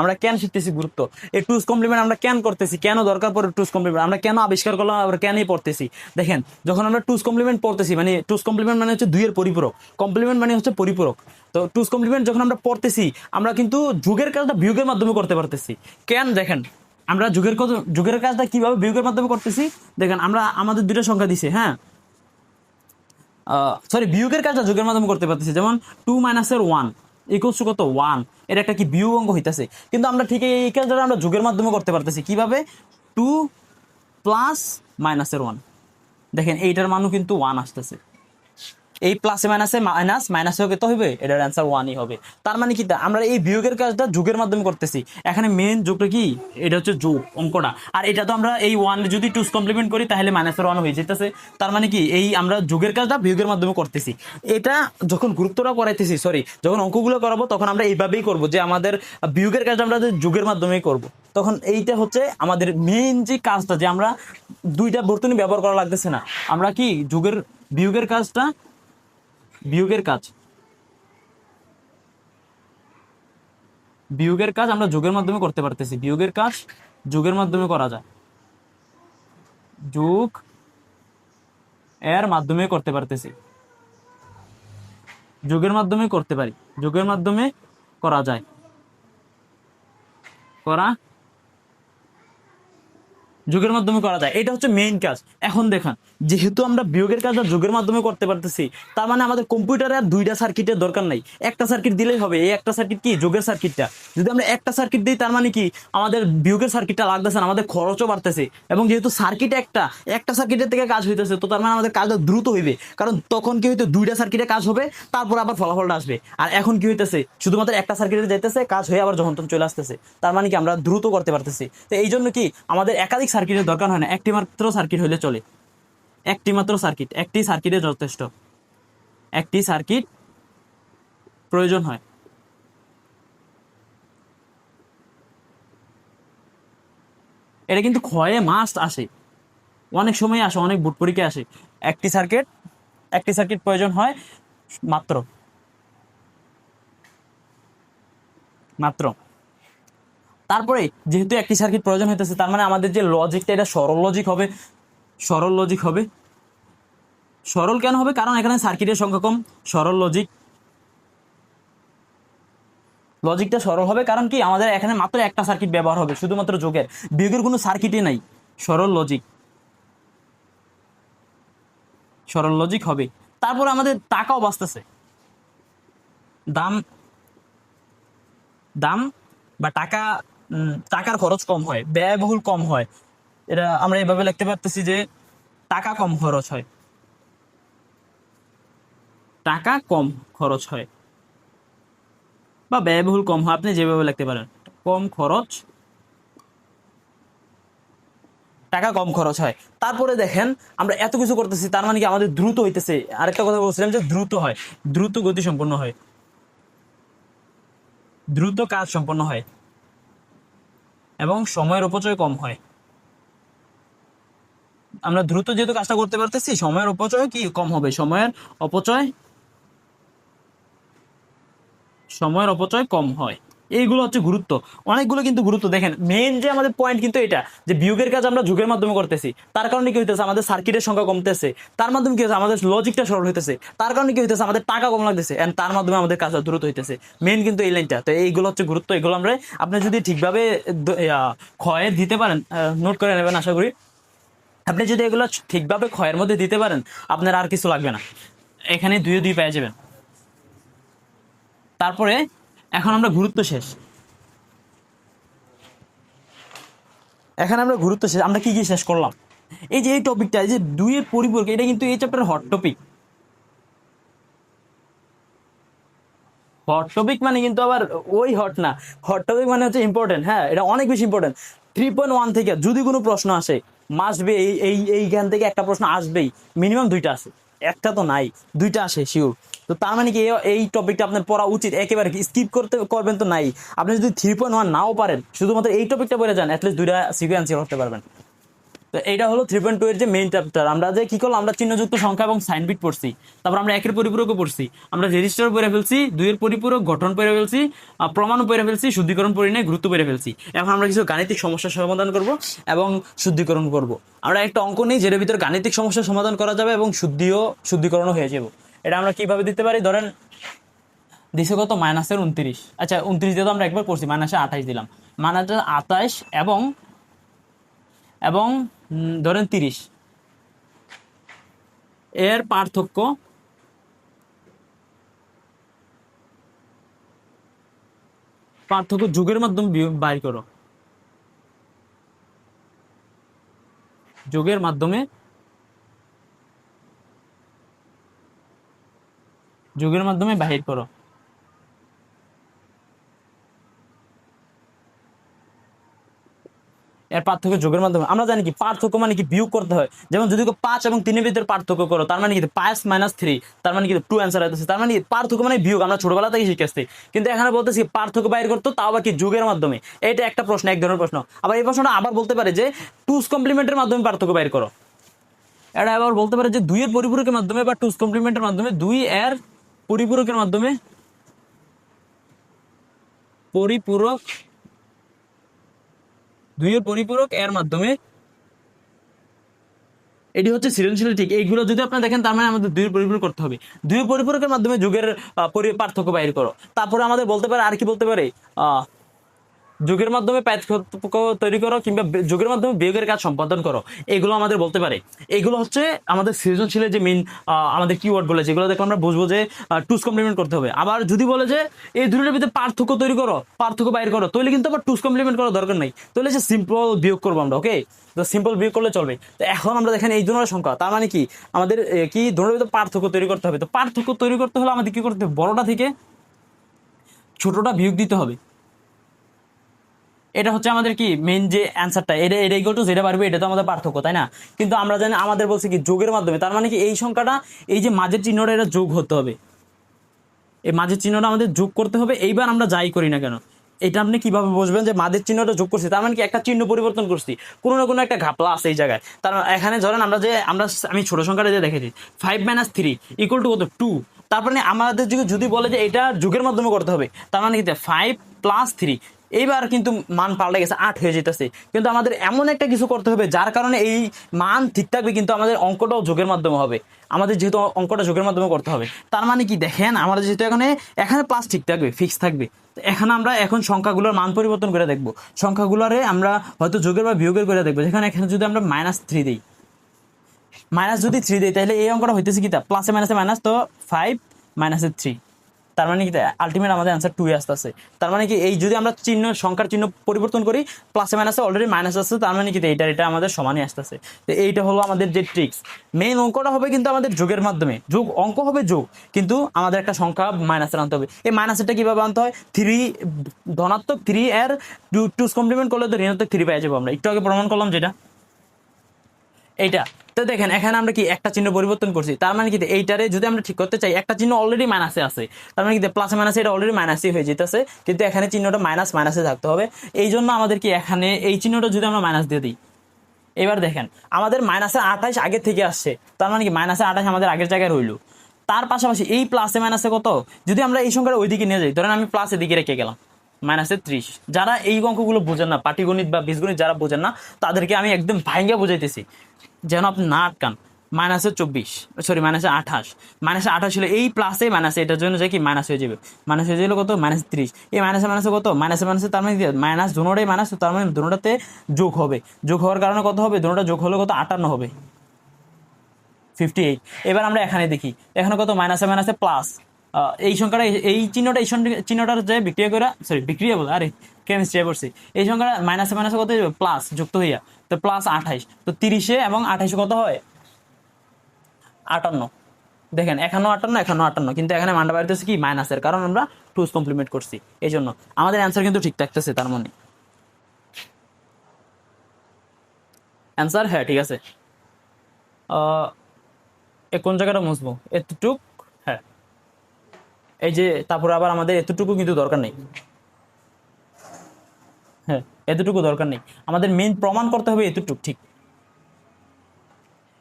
A: আমরা কেন শিখতেছি গুরুত্ব, এই টুস কমপ্লিমেন্ট আমরা কেন করতেছি, কেন দরকার পড়ে টুস কমপ্লিমেন্ট, আমরা কেন আবিষ্কার করলাম, আমরা কেনই পড়তেছি। দেখেন, যখন আমরা টুস কমপ্লিমেন্ট পড়তেছি, মানে টুস কমপ্লিমেন্ট মানে হচ্ছে 2 এর পরিপূরক, কমপ্লিমেন্ট মানে হচ্ছে পরিপূরক। তো টুস কমপ্লিমেন্ট যখন আমরা পড়তেছি, আমরা কিন্তু যোগের কাজটা বিয়োগের মাধ্যমে করতে পারতেছি। কেন দেখেন, আমরা যোগের কাজটা কিভাবে বিয়োগের মাধ্যমে করতেছি, দেখেন আমরা আমাদের 2টা সংখ্যা দিছে, হ্যাঁ সরি বিয়োগের কাজটা যোগের মাধ্যমে করতে পারতেছি, যেমন 2 - 1 ইকুয়ালস টু কত 1, এটা একটা কি বিয়োগ অঙ্ক হইতাছে, কিন্তু আমরা ঠিক এই কাজটা আমরা যোগের মাধ্যমে করতে পারতেছি কিভাবে, 2 + -1, দেখেন এইটার মানও কিন্তু 1 আসতেছে, এই প্লাসে মাইনাসে মাইনাস, মাইনাসে তো হবে, এটার অ্যান্সার 1ই হবে। তার মানে কি, আমরা এই বিয়োগের কাজটা যোগের মাধ্যমে করতেছি। এখানে মেন যোগটা কি, এটা হচ্ছে যোগ অঙ্কটা। আর এটা তো আমরা এই 1 যদি 2 কমপ্লিমেন্ট করি তাহলে মাইনাসের 1 হয়ে যেতেছে। তার মানে কি, এই আমরা যোগের কাজটা বিয়োগের মাধ্যমে করতেছি। এটা যখন গুরুত্বটা করাইতেছি, সরি, যখন অঙ্কগুলো করাবো তখন আমরা এইভাবেই করব, যে আমাদের বিয়োগের কাজটা আমরা যোগের মাধ্যমেই করব। তখন এইটা হচ্ছে আমাদের মেইন যে কাজটা, যে আমরা দুইটা বর্তনী ব্যবহার করা লাগতেছে না, আমরা কি যোগের বিয়োগের কাজটা, বিয়োগের কাজ, বিয়োগের কাজ আমরা যোগের মাধ্যমে করতে পারতেছি। বিয়োগের কাজ যোগের মাধ্যমে করা যায়, যোগ এর মাধ্যমে করতে পারতেছি, যোগের মাধ্যমে করতে পারি, যোগের মাধ্যমে করা যায়, করা যোগের মাধ্যমে করা যায়। এটা হচ্ছে মেইন কাজ। এখন দেখেন, যেহেতু আমরা বিয়োগের কাজটা যোগের মাধ্যমে করতে পারতেছি, তার মানে আমাদের কম্পিউটারে আর দুইটা সার্কিটের দরকার নাই, একটা সার্কিট দিলেই হবে। এই একটা সার্কিট কি, যোগের সার্কিটটা। যদি আমরা একটা সার্কিট দিই, তার মানে কি আমাদের বিয়োগের সার্কিটটা লাগতেছে না, আমাদের খরচও বাড়তেছে। এবং যেহেতু সার্কিট একটা সার্কিটের থেকে কাজ হইতেছে, তো তার মানে আমাদের কাজটা দ্রুত হইবে। কারণ তখন কি হইতো, দুইটা সার্কিটে কাজ হবে, তারপর আবার ফলাফলটা আসবে। আর এখন কি হইতেছে, শুধুমাত্র একটা সার্কিটে যাইতেছে, কাজ হয়ে আবার যখন তখন চলে আসতেছে। তার মানে কি আমরা দ্রুত করতে পারতেছি। তো এই জন্য কি আমাদের একাধিক সার্কিটের দরকার হয় না, একটি মাত্র সার্কিট হলে চলে। একটি মাত্র সার্কিট, একটি সার্কিটে যথেষ্ট, একটি সার্কিট প্রয়োজন হয়। এটা কিন্তু ক্ষয়ে মাস্ট আসে, অনেক সময় আসে, অনেক বুট পরীক্ষায় আসে। একটি সার্কিট, একটি সার্কিট প্রয়োজন হয় মাত্র, মাত্র। তারপরে যেহেতু একটি সার্কিট প্রয়োজন হইতেছে, তার মানে আমাদের যে লজিকটা, এটা সরল লজিক হবে, সরল লজিক হবে। সরল কেন হবে, কারণ এখানে সার্কিটের সংখ্যা কম, সরল লজিক, লজিকটা সরল হবে। কারণ কি, আমাদের এখানে মাত্র একটা সার্কিট ব্যবহার হবে, শুধুমাত্র যোগের, বিয়োগের কোনো সার্কিটই নাই। সরল লজিক, সরল লজিক হবে। তারপর আমাদের টাকাও বাঁচতেছে, দাম, দাম বা টাকা, টাকার খরচ কম হয়, ব্যয়বহুল কম হয়। এটা আমরা এভাবে লিখতে পারতেছি যে টাকা কম খরচ হয়, টাকা কম খরচ হয়, বা ব্যয়বহুল কম হয়, আপনি যেভাবে লিখতে পারেন। কম খরচ, টাকা কম খরচ হয়। তারপরে দেখেন, আমরা এত কিছু করতেছি, তার মানে কি আমাদের দ্রুত হইতেছে। আরেকটা কথা বলছিলাম যে দ্রুত হয়, দ্রুত গতি সম্পন্ন হয়, দ্রুত কাজ সম্পন্ন হয়, এবং সময়ের অপচয় কম হয়। আমরা দ্রুত যেহেতু কাজটা করতে পারতেছি, সময়ের অপচয় কি কম হবে, সময়ের অপচয়, সময়ের অপচয় কম হয়। এইগুলো হচ্ছে গুরুত্ব, অনেকগুলো কিন্তু গুরুত্ব। দেখেন, মেইন যে আমাদের পয়েন্ট কিন্তু এটা, যে বিয়োগের কাজ আমরা যোগের মাধ্যমে করতেছি, তার কারণে কি হইতেছে, আমাদের সার্কিটের সংখ্যা কমতেছে, তার মাধ্যমে কি হচ্ছে, আমাদের লজিকটা সরল হইতেছে, তার কারণে কি হইতেছে, আমাদের টাকা কম লাগতেছে, এন্ড তার মাধ্যমে আমাদের কাজটা দ্রুত হইতেছে। মেইন কিন্তু এই লাইনটা। তো এইগুলো হচ্ছে গুরুত্ব। এগুলো আমরা, আপনি যদি ঠিকভাবে ক্ষয়ে দিতে পারেন, নোট করে নেবেন আশা করি। আপনি যদি এগুলো ঠিকভাবে ক্ষয়ের মধ্যে দিতে পারেন, আপনার আর কিছু লাগবে না, এখানে 2-2 পেয়ে যাবেন। তারপরে এখন আমরা গুরুত্ব শেষ, এখানে আমরা গুরুত্ব শেষ, আমরা কি কি শেষ করলাম। এই যে এই টপিকটা, এই যে দুইয়ের পরিপূরক, এটা কিন্তু এই চ্যাপ্টারের হট টপিক। হট টপিক মানে কিন্তু আবার ওই হট না, হট টপিক মানে হচ্ছে ইম্পর্টেন্ট। হ্যাঁ, এটা অনেক বেশি ইম্পর্টেন্ট। 3.1 থেকে যদি কোনো প্রশ্ন আসে, মাস্ট বি এই এই এইখান থেকে একটা প্রশ্ন আসবেই, মিনিমাম দুইটা আসে, একটা তো নাই, দুইটা আসে শিওর। তো তার মানে কি, এই টপিকটা আপনার পড়া উচিত, একেবারে স্কিপ করবেন তো নাই। আপনি যদি 3.1 নাও পারেন, শুধুমাত্র এই টপিকটা পড়ে যান, অ্যাটলিস্ট দুইটা সিকিউ অ্যান্সার করতে পারবেন। তো এইটা হলো 3.2 এর যে মেইন চ্যাপ্টার। আমরা যে কি করলাম, আমরা চিহ্নযুক্ত সংখ্যা এবং সাইন বিট পড়ছি, তারপর আমরা একের পরিপূরকও পড়ছি, আমরা রেজিস্টার পড়ে ফেলছি, দুইয়ের পরিপূরক, গঠন পড়ে ফেলছি, প্রমাণও পড়ে ফেলছি, শুদ্ধিকরণ পড়ি নাই, গুরুত্ব পড়ে ফেলছি। এখন আমরা কিছু গাণিতিক সমস্যার সমাধান করব এবং শুদ্ধিকরণ করব। আমরা একটা অঙ্ক নেই যেটার ভিতরে গাণিতিক সমস্যার সমাধান করা যাবে এবং শুদ্ধিকরণও হয়ে যাবে। এটা আমরা কিভাবে দিতে পারি, ধরেন দিছে কত, -29। আচ্ছা, 29 দিয়ে তো আমরা একবার করছি, -28 দিলাম, -28 এবং এবং ধরেন 30, এর পার্থক্য, যোগের মাধ্যমে বাইর করো, যোগের মাধ্যমে যোগের মাধ্যমে বাহির করো। এর পার্থক্য যোগের মাধ্যমে। আমরা জানি কি পার্থক্য মানে কি বিয়োগ করতে হয়। যেমন যদি 5 এবং 3 এর ভিতরে পার্থক্য করো, তার মানে কি 5 - 3, তার মানে কি 2 অ্যান্সার আসছে। তার মানে পার্থক্য মানে বিয়োগ, আমরা ছোটবেলা থেকে শিখে আসছি। কিন্তু এখানে বলতেছি পার্থক্য বাইর করতে, তাও আবার কি যোগের মাধ্যমে। এটা একটা প্রশ্ন, এক ধরনের প্রশ্ন। আবার এই প্রশ্নটা আবার বলতে পারে যে 2's কমপ্লিমেন্টের মাধ্যমে পার্থক্য বাইর করো। এটা আবার বলতে পারে যে 2 এর পরিপূরকের মাধ্যমে বা 2's কমপ্লিমেন্টের মাধ্যমে, 2 এর পরিপূরকের মাধ্যমে, পরিপূরক, 2 এর পরিপূরক এর মাধ্যমে। এটি হচ্ছে সৃজনশীল ঠিক। এইগুলো যদি আপনারা দেখেন, তার মানে আমাদের 2 এর পরিপূরক করতে হবে। 2 এর পরিপূরকের মাধ্যমে যুগের পার্থক্য বাইর করো। তারপরে আমাদের বলতে পারে, আর কি বলতে পারে, যুগের মাধ্যমে পার্থক্য তৈরি করো, কিংবা যুগের মাধ্যমে বিয়োগের কাজ সম্পাদন করো। এগুলো আমাদের বলতে পারে। এগুলো হচ্ছে আমাদের সৃজনশীলের যে মেইন আমাদের কিওয়ার্ড গুলো, যেগুলো দেখলে আমরা বুঝবো যে 2's কমপ্লিমেন্ট করতে হবে। আবার যদি বলে যে এই দুটোর ভিতরে পার্থক্য তৈরি করো, পার্থক্য বাইর করো, তাহলে কিন্তু আবার 2's কমপ্লিমেন্ট করার দরকার নাই। তাহলে সে সিম্পল বিয়োগ করবো আমরা। ওকে, তো সিম্পল বিয়োগ করলে চলবে। তো এখন আমরা দেখেন এই ধরনের সংখ্যা, তার মানে কি আমাদের কি দুটোর ভিতরে পার্থক্য তৈরি করতে হবে। তো পার্থক্য তৈরি করতে হলে আমাদের কি করতে হবে, বড়টা থেকে ছোটটা বিয়োগ দিতে হবে। এটা হচ্ছে আমাদের কি মেইন যে অ্যান্সারটা, এটা এটা ইকুয়াল টু যেটা পারবে, এটা তো আমাদের পার্থক্য, তাই না? কিন্তু আমরা জানি আমাদের বলছে কি যোগের মাধ্যমে, তার মানে কি এই সংখ্যাটা, এই যে মাঝের চিহ্নটা, এটা যোগ হতে হবে। এই মাঝের চিহ্নটা আমাদের যোগ করতে হবে। এইবার আমরা যাই করি না কেন, এটা আপনি কিভাবে বুঝবেন যে মাঝের চিহ্নটা যোগ করছি, তার মানে কি একটা চিহ্ন পরিবর্তন করছি, কোনো না কোনো একটা ঘাপলা আছে এই জায়গায়। তার এখানে ধরেন আমি ছোট সংখ্যাটা যে দেখেছি 5 - 3 ইকুয়াল টু কত, 2। তারপরে আমাদের যদি বলে যে এটা যুগের মাধ্যমে করতে হবে, তার মানে কি 5 + 3, এইবার কিন্তু মান পাল্টে গেছে, 8 হয়ে যেতেছে। কিন্তু আমাদের এমন একটা কিছু করতে হবে যার কারণে এই মান ঠিক থাকবে, কিন্তু আমাদের অঙ্কটাও যোগের মাধ্যমে হবে। আমাদের যেহেতু অঙ্কটা যোগের মাধ্যমে করতে হবে, তার মানে কি দেখেন, আমাদের যেহেতু এখানে প্লাস ঠিক থাকবে, ফিক্স থাকবে। এখানে আমরা এখন সংখ্যাগুলোর মান পরিবর্তন করে দেখবো। সংখ্যাগুলোরে আমরা হয়তো যোগের বা বিয়োগের করে দেখবো। যেখানে এখানে যদি আমরা -3 দিই, যদি 3 দিই, তাহলে এই অঙ্কটা হইতেছে কি, প্লাসে মাইনাসে মাইনাস, তো 5 - 3, তার মানে কি আলটিমেট আমাদের অ্যান্সার 2 আসতেছে। তার মানে কি এই যদি আমরা সংখ্যার চিহ্ন পরিবর্তন করি, প্লাসে মাইনাসে অলরেডি মাইনাস আসছে, তার মানে কি এটা আমাদের সমানই আসতেছে। তো এইটা হলো আমাদের যে ট্রিক্স। মেইন অঙ্কটা হবে কিন্তু আমাদের যোগের মাধ্যমে, যোগ অঙ্ক হবে যোগ, কিন্তু আমাদের একটা সংখ্যা মাইনাসের আনতে হবে। এই মাইনাসেরটা কিভাবে আনতে হয়, 3 ধনাত্মক 3 এর 2's কমপ্লিমেন্ট করলে তো ঋণাত্মক 3 পেয়ে যাবো। আমরা একটু আগে প্রমাণ করলাম যেটা, এইটা। তো দেখেন এখানে আমরা কি একটা চিহ্ন পরিবর্তন করছি, তার মানে কি এইটারে যদি আমরা ঠিক করতে চাই, একটা চিহ্ন অলরেডি মাইনাসে আছে, তার মানে কি প্লাসে মাইনাসে এটা অলরেডি মাইনাসই হয়ে যেতেছে, কিন্তু এখানে চিহ্নটা মাইনাসে থাকতে হবে। এই জন্য আমাদের কি এখানে এই চিহ্নটা যদি আমরা মাইনাস দিয়ে দিই, এবার দেখেন আমাদের -28 আগের থেকে আসছে, তার মানে কি -28 আমাদের আগের জায়গায় রইলো। তার পাশাপাশি এই প্লাসে মাইনাসে কত, যদি আমরা এই সংখ্যাটা ওইদিকে নিয়ে যাই, ধরেন আমি প্লাসের দিকে রেখে গেলাম -30। যারা এই অঙ্কগুলো বোঝেন না, পাটিগণিত বা বীজগণিত যারা বোঝেন না, তাদেরকে আমি একদম ভাইঙ্গা বুঝাইতেছি, যেন আপনি না আটকান। -24, সরি -28, -28 ছিল এই প্লাসে মাইনাসে, এটার জন্য যে কি মাইনাস হয়ে যাবে, মাইনাস হয়ে গেলে কত -30। এই মাইনাসে মাইনাসে কত, মাইনাসে তার মানে মাইনাস, দুটোটাই মাইনাস, তার মানে দুটোটাতে যোগ হবে। যোগ হওয়ার কারণে কত হবে, দুটোটা যোগ হলে কত, 58 হবে, 58। এবার আমরা এখানে দেখি, এখানে কত, মাইনাসে মাইনাসে প্লাস, এই সংখ্যাটা, এই চিহ্নটা, এই চিহ্নটার যে বিক্রিয়া করে, সরি বিক্রিয়া বলে, আরে কেমিস্ট্রি পড়ছি, এই সংখ্যাটা মাইনাসে মাইনাসে কত প্লাস যুক্ত হইয়া, তো +28, তো 30 এবং 28 কত হয়, 58। দেখেন এখানেও 58, এখানেও 58, কিন্তু এখানে মানটা বাড়িতেছে কি মাইনাসের, কারণ আমরা 2's কমপ্লিমেন্ট করছি। এই জন্য আমাদের অ্যান্সার কিন্তু ঠিক থাকতেছে। তার মানে অ্যান্সার, হ্যাঁ ঠিক আছে। কোন জায়গাটা মুছবো, এতটুক, হ্যাঁ এই যে, তারপরে আবার আমাদের এতটুকু কিন্তু দরকার নেই, হ্যাঁ এতটুকু দরকার নেই, আমাদের মেইন প্রমাণ করতে হবে এতটুক, ঠিক।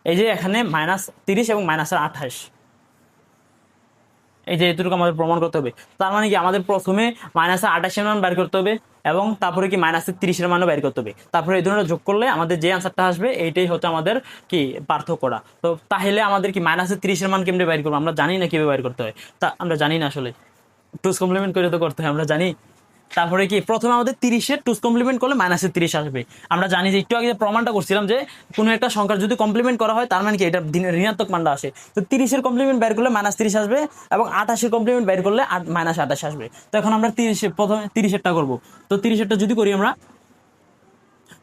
A: এই যে এখানে -30 এবং -28, এই যে এতটুকু আমাদের প্রমাণ করতে হবে। তার মানে কি আমাদের প্রথমে -28 এর মান বের করতে হবে, এবং তারপরে কি -30 এর মানও বের করতে হবে। তারপরে এই দুটো যোগ করলে আমাদের যে অ্যান্সারটা আসবে, এইটাই হচ্ছে আমাদের কি পার্থক্যটা। তো তাহলে আমাদের কি -30 এর মান কেমনে বের করবো, আমরা জানি না কিভাবে বের করতে হয়, তা আমরা জানি না আসলে। 2's কমপ্লিমেন্ট করে তো করতে হয়, আমরা জানি। তারপরে কি প্রথমে আমাদের 30-এর 2's কমপ্লিমেন্ট করলে -30 আসবে। আমরা জানি যে একটু আগে যে প্রমাণটা করছিলাম যে কোনো একটা সংখ্যার যদি কমপ্লিমেন্ট করা হয়, তার মানে কি এটা ঋণাত্মক মানটা আসে। তো 30-এর কমপ্লিমেন্ট বের করলে -30 আসবে, এবং 28-এর কমপ্লিমেন্ট বের করলে -28 আসবে। তো এখন আমরা প্রথমে 30-এরটা করবো। তো 30-এরটা যদি করি আমরা,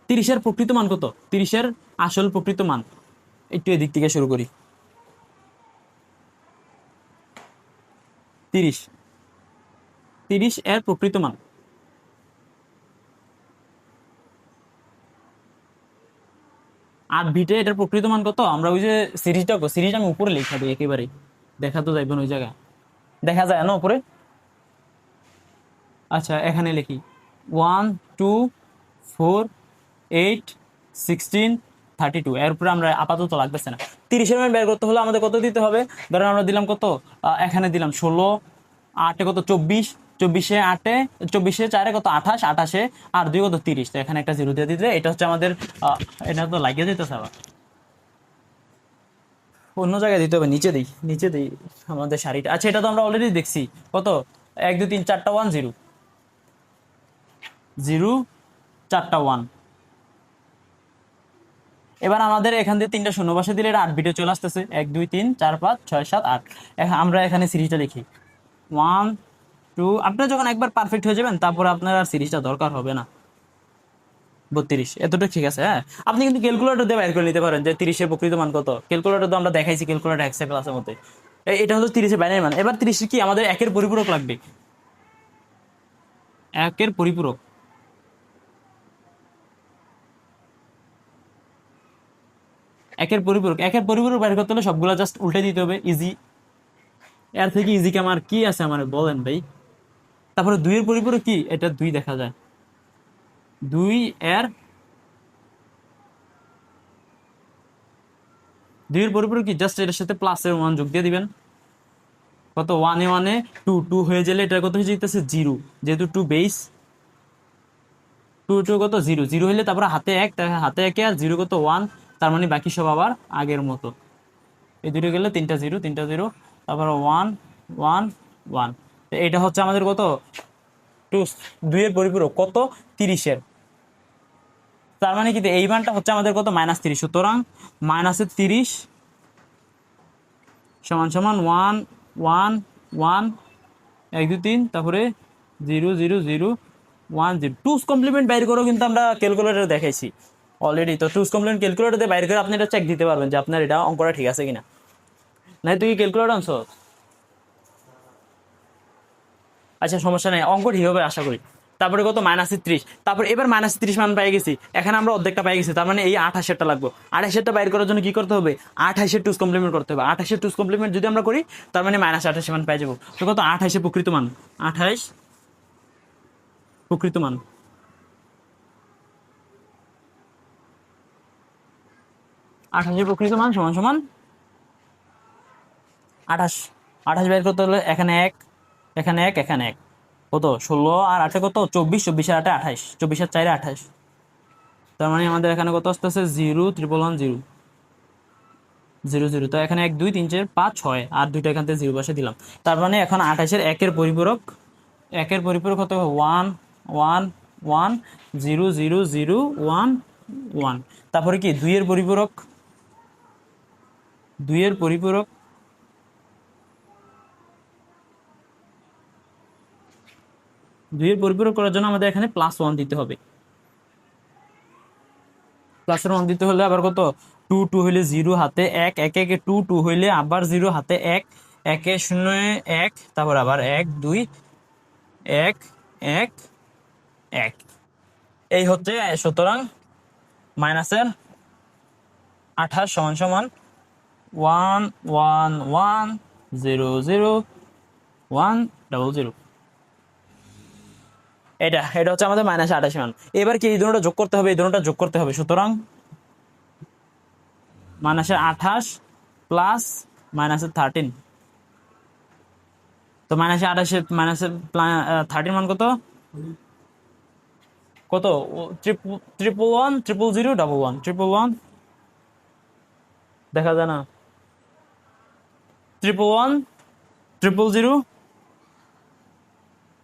A: 30-এর প্রকৃত মান কত, 30-এর আসল প্রকৃত মান, একটু এদিক থেকে শুরু করি। 30 30 এর প্রকৃত মান। আর বিটে এটার প্রকৃত মান কত? আমরা ওই যে সিরিজ আমি উপরে লিখা দিই একেবারে, দেখা তো যাইবেন ওই জায়গায়, দেখা যায় না উপরে? আচ্ছা এখানে লিখি 1 2 4 8 16 32, এর উপরে আমরা আপাতত লাগতেছে না। 30-এর মান বের করতে হলে আমাদের কত দিতে হবে? ধরেন আমরা দিলাম কত, এখানে দিলাম 16, 8-এ কত 24, 24-এ 8-এ 24-এ 4-এ কত 28, 28-এ আর 2 কত 30, তো এখানে একটা জিরো দিয়ে দিতে, এটা হচ্ছে আমাদের এটা তো লাগিয়ে দিতেছে আবার অন্য জায়গায় দিতে হবে, নিচে দিই আমাদের শাড়িটা। আচ্ছা এটা তো আমরা অলরেডি দেখছি, কত 1 2 3 4টা 1 0 0 4টা 1। এবার আমাদের এখান দিয়ে 3টা শূন্য বসে দিলে এটা 8 বিটে চলে আসতেছে, 1 2 3 4 5 6 7 8। আমরা এখানে সিরিজটা লিখি 1 2, আপনারা যখন একবার পারফেক্ট হয়ে যাবেন তারপরে আপনার আর সিরিজটা দরকার হবে না। 32 এতটা ঠিক আছে। হ্যাঁ আপনি কিন্তু ক্যালকুলেটর দিয়ে বের করে নিতে পারেন যে 30-এর প্রকৃত মান কত। ক্যালকুলেটর তো আমরা দেখাইছি, ক্যালকুলেটর এক্সেল ক্লাসের মধ্যে। এটা হলো 30-এর বাইনারি মান। এবার 30 কি আমাদের একের পরিপূরক লাগবে, একের পরিপূরক। একের পরিপূরক বের করতে হলে সবগুলো জাস্ট উল্টে দিতে হবে, ইজি। এর থেকে ইজি কি আমার কি আছে আমার বলেন ভাই? তারপরে 2-এর পরিপূরক কি? এটা 2 দেখা যায়, 2 এর 2-এর পরিপূরক কি? জাস্ট এটার সাথে প্লাসের 1 যোগ দিয়ে দিবেন। কত 1 এ 1 এ 2, 2 হয়ে গেলে এটা কত হয়ে যেতেছে 0, যেহেতু 2 বেস, 2 2 কত 0, 0 হলে তারপরে হাতে 1, হাতে 1 আর 0 কত 1, তার মানে বাকি সব আবার আগের মতো। এই দুটো গেলে 3টা 0 3টা 0, তারপরে 1 1 1। এটা হচ্ছে আমাদের কত 2-এর পরিপূরক কত 30-এর। তার মানে কি এই মানটা হচ্ছে আমাদের কত -30। সুতরাং -30 সমান সমান 1 1 1 1 2 3, তারপরে 0 0 0 1 0। টুস কমপ্লিমেন্ট বাইর করেও কিন্তু আমরা ক্যালকুলেটরে দেখাইছি অলরেডি। তো টুস কমপ্লিমেন্ট ক্যালকুলেটর দিয়ে বাইর করে আপনি এটা চেক দিতে পারবেন যে আপনার এটা অঙ্কটা ঠিক আছে কিনা। নাই তুই ক্যালকুলেটর আনছো? আচ্ছা সমস্যা নেই, অঙ্ক ঠিক হবে আশা করি। তারপরে কত -30, তারপর এবার -30 মান পেয়ে গেছি, এখানে আমরা অর্ধেকটা পেয়ে গেছি, তার মানে এই 28-এরটা লাগবে। 28-এরটা বাইর করার জন্য কি করতে হবে? 28-এর টুস কমপ্লিমেন্ট করতে হবে। 28-এর টুস কমপ্লিমেন্ট যদি আমরা করি তার মানে -28 মান পেয়ে যাবো। তো কত 28-এর প্রকৃত মান, 28 প্রকৃত মান, 28-এর প্রকৃত মান সমান সমান 28। 28 বের করতে হলে এখানে 1 এখানে 1 এখানে 1, কত 16 আর 8-এ কত 24, 24 আর 8-এ 28, 24 আর 4-এ 28। তার মানে আমাদের এখানে কত আসতেছে 0 1 1 0 0 0। তো এখানে 1 2 3 4 5 6 আর দুইটা এখান থেকে 0 বসে দিলাম। তার মানে এখন 28-এর একের পরিপূরক হতে হবে 1 1 1 0 0 0 1 1। তারপরে কি 2-এর পরিপূরক, 2-এর পরিপূরক 2-এর পরিপূরক করার জন্য আমাদের এখানে +1 দিতে হবে। প্লাসের 1 দিতে হলে আবার কত 2 2 হইলে 0 হাতে 1 1 1 2 2 হইলে আবার 0 হাতে 1 1 0 1, তারপর আবার 1 2 1 1 1। এই হচ্ছে। সুতরাং মাইনাসের 28 সমান সমান 1 1 1 0 0 1 0 0। এটা হচ্ছে আমাদের -28 মান। এবার কি এই দুটোটা যোগ করতে হবে, এই দুটোটা যোগ করতে হবে। সুতরাং -28 প্লাস -13, তো -13 মান কত কত 1 1 0 0 1 1 1 1 দেখা যায় না, 1 1 0 0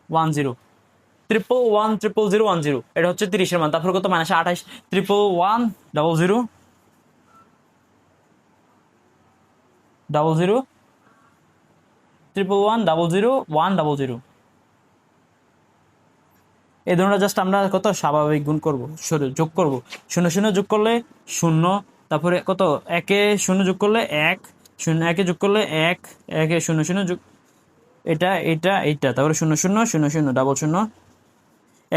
A: 1 0 1 1 0 0 1 0। এটা হচ্ছে 30-এর মান। তারপর কত -28 1 1 0 0 0 0 1 1 0 0 1 0 0। এই ধরনের জাস্ট আমরা কত স্বাভাবিক গুণ করব, যোগ করব। 0 0 যোগ করলে 0, তারপরে কত 1 এ 0 যোগ করলে 1 0 1 এ যোগ করলে 1 1 এ 0 0 যোগ এটা এটা এইটা, তারপরে 0 0 0 0 ডাবল 0,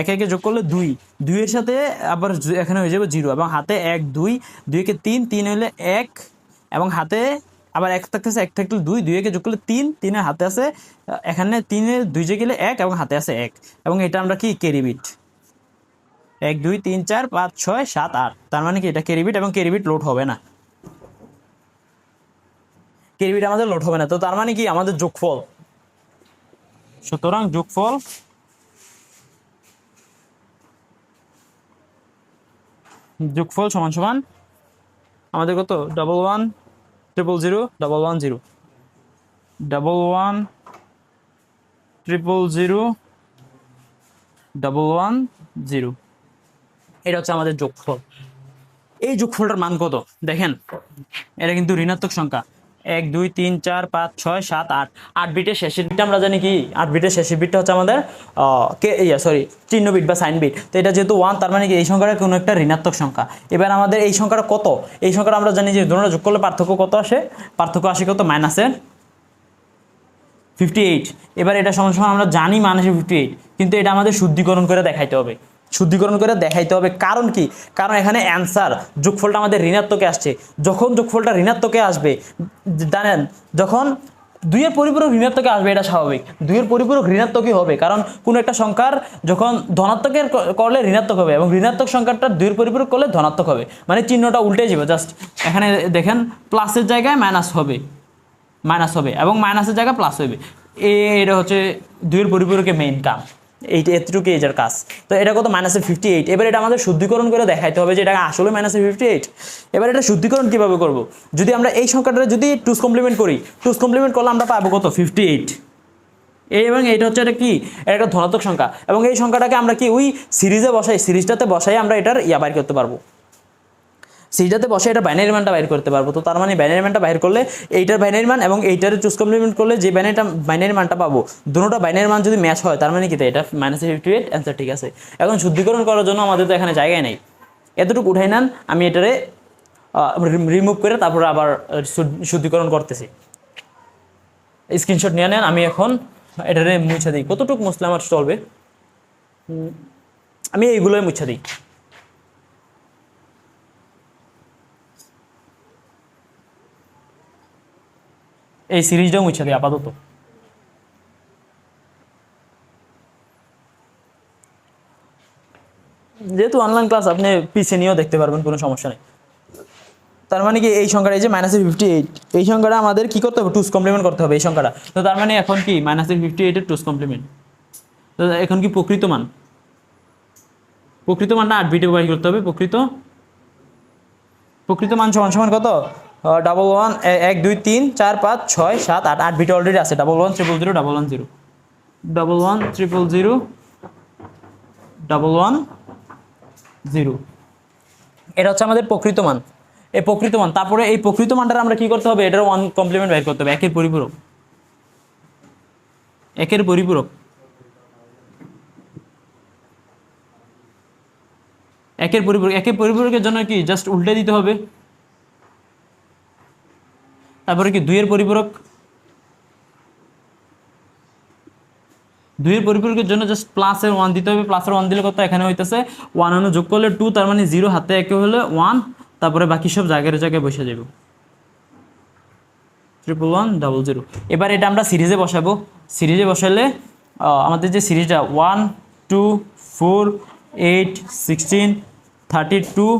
A: একে একে যোগ করলে 2, 2 এর সাথে আবার এখানে হয়ে যাবে 0, এবং হাতে 1 2, 2 একে 3, 3 হলে 1, এবং হাতে আবার 1 থাকতেছে, 1 থাকলে 2, 2 একে যোগ করলে 3, 3 এর হাতে আছে এখানে 3 এর 2 যে গেলে 1, এবং হাতে আছে 1, এবং এটা আমরা কি ক্যারি বিট 1 2 3 4 5 6 7 8, তার মানে কি এটা ক্যারি বিট, এবং ক্যারি বিট লোড হবে না, ক্যারি বিট আমাদের লোড হবে না। তো তার মানে কি আমাদের যোগফল, সুতরাং যোগফল সমান সমান আমাদের কত 11 000 110 11 000 110, এটা হচ্ছে আমাদের যোগফল। এই যোগফলটার মান কত দেখেন, এটা কিন্তু ঋণাত্মক সংখ্যা, 1 2 3 4 5 6 7 8, 8 বিটের শেষের বিটটা আমরা জানি কি, 8 বিটের শেষের বিটটা হচ্ছে আমাদের চিহ্ন বিট বা সাইন বিট। তো এটা যেহেতু 1, তার মানে কি এই সংখ্যাটা কোনো একটা ঋণাত্মক সংখ্যা। এবার আমাদের এই সংখ্যাটা কত, এই সংখ্যাটা আমরা জানি যে দুটোটা যোগ করলে পার্থক্য কত আসে, পার্থক্য আসে কত মাইনাসের 58। এবার এটা সমান সমান আমরা জানি -58, কিন্তু এটা আমাদের শুদ্ধিকরণ করে দেখাইতে হবে, শুদ্ধিকরণ করে দেখাইতে হবে। কারণ কি, কারণ এখানে অ্যান্সার যোগফলটা আমাদের ঋণাত্মকে আসছে। যখন যোগফলটা ঋণাত্মকে আসবে, জানেন যখন 2 এর পরিপূরক ঋণাত্মকে আসবে, এটা স্বাভাবিক, 2 এর পরিপূরক ঋণাত্মকই হবে, কারণ কোনো একটা সংখ্যার যখন ধনাত্মকের করলে ঋণাত্মক হবে, এবং ঋণাত্মক সংখ্যাটা 2 এর পরিপূরক করলে ধনাত্মক হবে, মানে চিহ্নটা উল্টে যাবে। জাস্ট এখানে দেখেন প্লাসের জায়গায় মাইনাস হবে, এবং মাইনাসের জায়গায় প্লাস হবে। এটা হচ্ছে 2 এর পরিপূরকের মেইন কাম, এইটা এতটুকু এটার কাজ। তো এটা কত -58। এবার এটা আমাদের শুদ্ধিকরণ করে দেখাইতে হবে যে এটা আসলে -58। এবার এটা শুদ্ধিকরণ কিভাবে করব, যদি আমরা এই সংখ্যাটা যদি 2's কমপ্লিমেন্ট করি, 2's কমপ্লিমেন্ট করলে আমরা পাবো কত 58, এবং এটা হচ্ছে এটা কি, এটা একটা ধনাত্মক সংখ্যা, এবং এই সংখ্যাটাকে আমরা কি ওই সিরিজটাতে বসাই আমরা এটার বাইর করতে পারবো, সিরিজটাতে বসে এটা বাইনারি মানটা বাইর করতে পারবো। তো তার মানে বাইনারি মানটা বাইর করলে এইটার বাইনারি মান এবং এইটার চুজ কমপ্লিমেন্ট করলে যে বাইনারি মানটা পাবো, দুটোটা বাইনারি মান যদি ম্যাচ হয়, তার মানে কি এটা -58 অ্যান্সার ঠিক আছে। এখন শুদ্ধিকরণ করার জন্য আমাদের তো এখানে জায়গায় নেই, এতটুকু উঠাই নেন, আমি এটারে রিমুভ করে তারপরে আবার শুদ্ধিকরণ করতেছি। স্ক্রিনশট নিয়ে নেন, আমি এখন এটারে মুছে দিই, কতটুকু মুছলে আমার চলবে, আমি এইগুলোই মুছে দিই। এই সিরিজটাও মুছে দিই আপাতত। যেহেতু অনলাইন ক্লাস, আপনি পিছিয়ে নিয়েও দেখতে পারবেন, কোনো সমস্যা নেই। তার মানে কি এই সংখ্যাটা, এই যে -58, এই সংখ্যাটা আমাদের কি করতে হবে, 2's কমপ্লিমেন্ট করতে হবে এই সংখ্যাটা। তো তার মানে এখন কি -58 এর 2's কমপ্লিমেন্ট, তো এখন কি প্রকৃত মানটা 8 বিটে বাইর করতে হবে। প্রকৃত মান সমান সমান কত, 11 1 2 3 4 5 6 7 8, 8 বিটে অলরেডি আছে, 11 000 110 11 000 110, এটা হচ্ছে আমাদের প্রকৃত মান। এই প্রকৃত মান, তারপরে এই প্রকৃত মানটা আমরা কি করতে হবে, এটার 1 কমপ্লিমেন্ট বের করতে হবে, একের পরিপূরক, একের পরিপূরকের জন্য কি জাস্ট উল্টে দিতে হবে। তারপরে কি 2 এর পরিপূরকের জন্য জাস্ট প্লাসের 1 দিতে হবে, প্লাসের 1 দিলে কত, এখানে হইতেছে 1 যোগ করলে 2, তার মানে 0, হাতে একে হলে 1, তারপরে বাকি সব জায়গায় বসে যাবে 1110। এবার এটা আমরা সিরিজে বসাবো, সিরিজে বসালে আমাদের যে সিরিজটা 1 2 4 8 16 32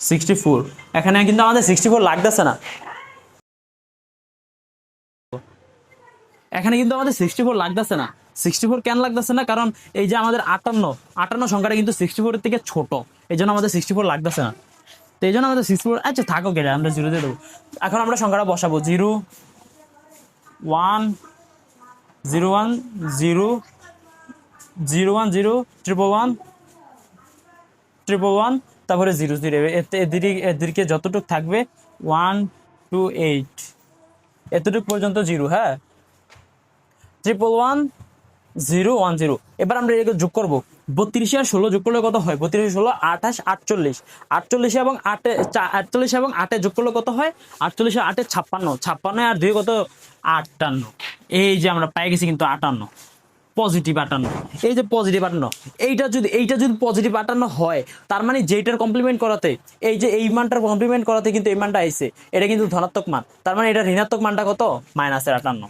A: 64, এখানে কিন্তু আমাদের 64 লাগতেছে না, এখানে কিন্তু আমাদের 64 লাগতেছে না। 64 কেন লাগতেছে না, কারণ এই যে আমাদের 58 সংখ্যাটা কিন্তু 64 এর থেকে ছোট, এই জন্য আমাদের 64 লাগতেছে না। তো এই জন্য আমাদের 64, আচ্ছা থাকো কেটে আমরা 0 দিয়ে দেবো। এখন আমরা সংখ্যাটা বসাবো 0 1 0 1 0 0 1 0 1 1 1 তারপরে 0 0, এদিকে যতটুকু থাকবে 1 2 8, এতটুকু পর্যন্ত 0, হ্যাঁ 1 1 0 1 0। এবার আমরা এটাকে যোগ করবো, 32 আর 16 যোগ করলে কত হয়? 32 16 28 48, 48 এবং 8 48 এবং 8 যোগ করলে কত হয়? 48 আর 8 56, 56 আর 2 কত? 58। এই যে আমরা পাই গেছি কিন্তু 58, পজিটিভ 58। এই যে পজিটিভ 58, এইটা যদি পজিটিভ 58 হয়, তার মানে যেটার কমপ্লিমেন্ট করাতে, এই যে এই মানটার কমপ্লিমেন্ট করাতে কিন্তু এই মানটা আইছে, এটা কিন্তু ধনাত্মক মান, তার মানে এটা ঋণাত্মক মানটা কত? -58।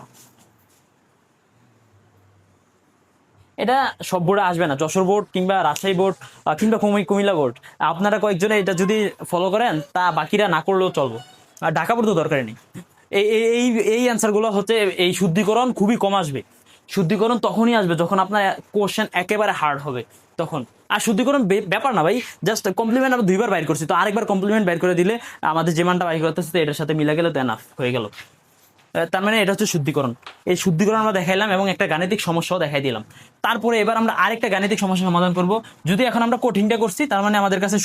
A: এটা সব বোর্ডে আসবে না, যশোর বোর্ড কিংবা রাজশাহী বোর্ড কিংবা কুমিল্লা বোর্ড, আপনারা কয়েকজনে এটা যদি ফলো করেন তা বাকিরা না করলেও চলবো, আর ঢাকা বোর্ড তো দরকারই নেই। এই এই এই এই অ্যান্সারগুলো হচ্ছে, এই শুদ্ধিকরণ খুবই কম আসবে। শুদ্ধিকরণ তখনই আসবে যখন আপনার কোশ্চেন একেবারে হার্ড হবে তখন। আর শুদ্ধিকরণ ব্যাপার না ভাই, জাস্ট কমপ্লিমেন্ট আমরা 2বার বাইর করছি, তো আরেকবার কমপ্লিমেন্ট বাইর করে দিলে আমাদের যে মানটা বাইর করতেছে এটার সাথে মিলে গেলে তো এনাফ হয়ে গেল। তার মানে এটা হচ্ছে শুদ্ধিকরণ। এই শুদ্ধিকরণ আমরা দেখাইলাম এবং একটা গাণিতিক সমস্যাও দেখাই দিলাম। তারপরে এবার আমরা আরেকটা গাণিতিক সমস্যা সমাধান করব। যদি এখন আমরা কঠিনটা করছি, তার মানে আমাদের কাছে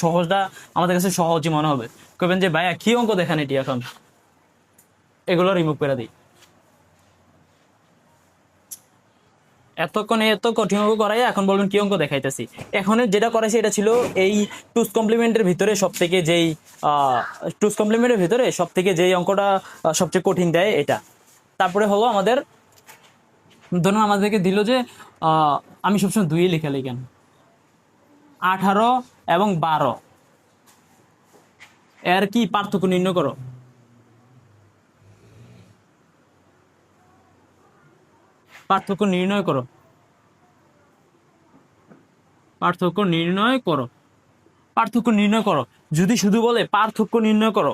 A: সহজই মনে হবে। কইবেন যে ভাইয়া কি অঙ্ক দেখান এটি, এখন এগুলো রিমুভ করে দিই। এতক্ষণে এত কঠিন অঙ্ক করাই, এখন বলবেন কি অঙ্ক দেখাইতেছি। এখন যেটা করাইছি এটা ছিল এই টুস কমপ্লিমেন্টের ভিতরে সব থেকে যেই অঙ্কটা সবচেয়ে কঠিন দেয় এটা। তারপরে হলো আমাদের, ধরুন আমাদেরকে দিল যে আমি সবসময় 2 লিখে লিখেন, 18 এবং 12 এর কি পার্থক্য নির্ণয় করো। পার্থক্য নির্ণয় করো, পার্থক্য নির্ণয় করো, পার্থক্য নির্ণয় করো। যদি শুধু বলে পার্থক্য নির্ণয় করো,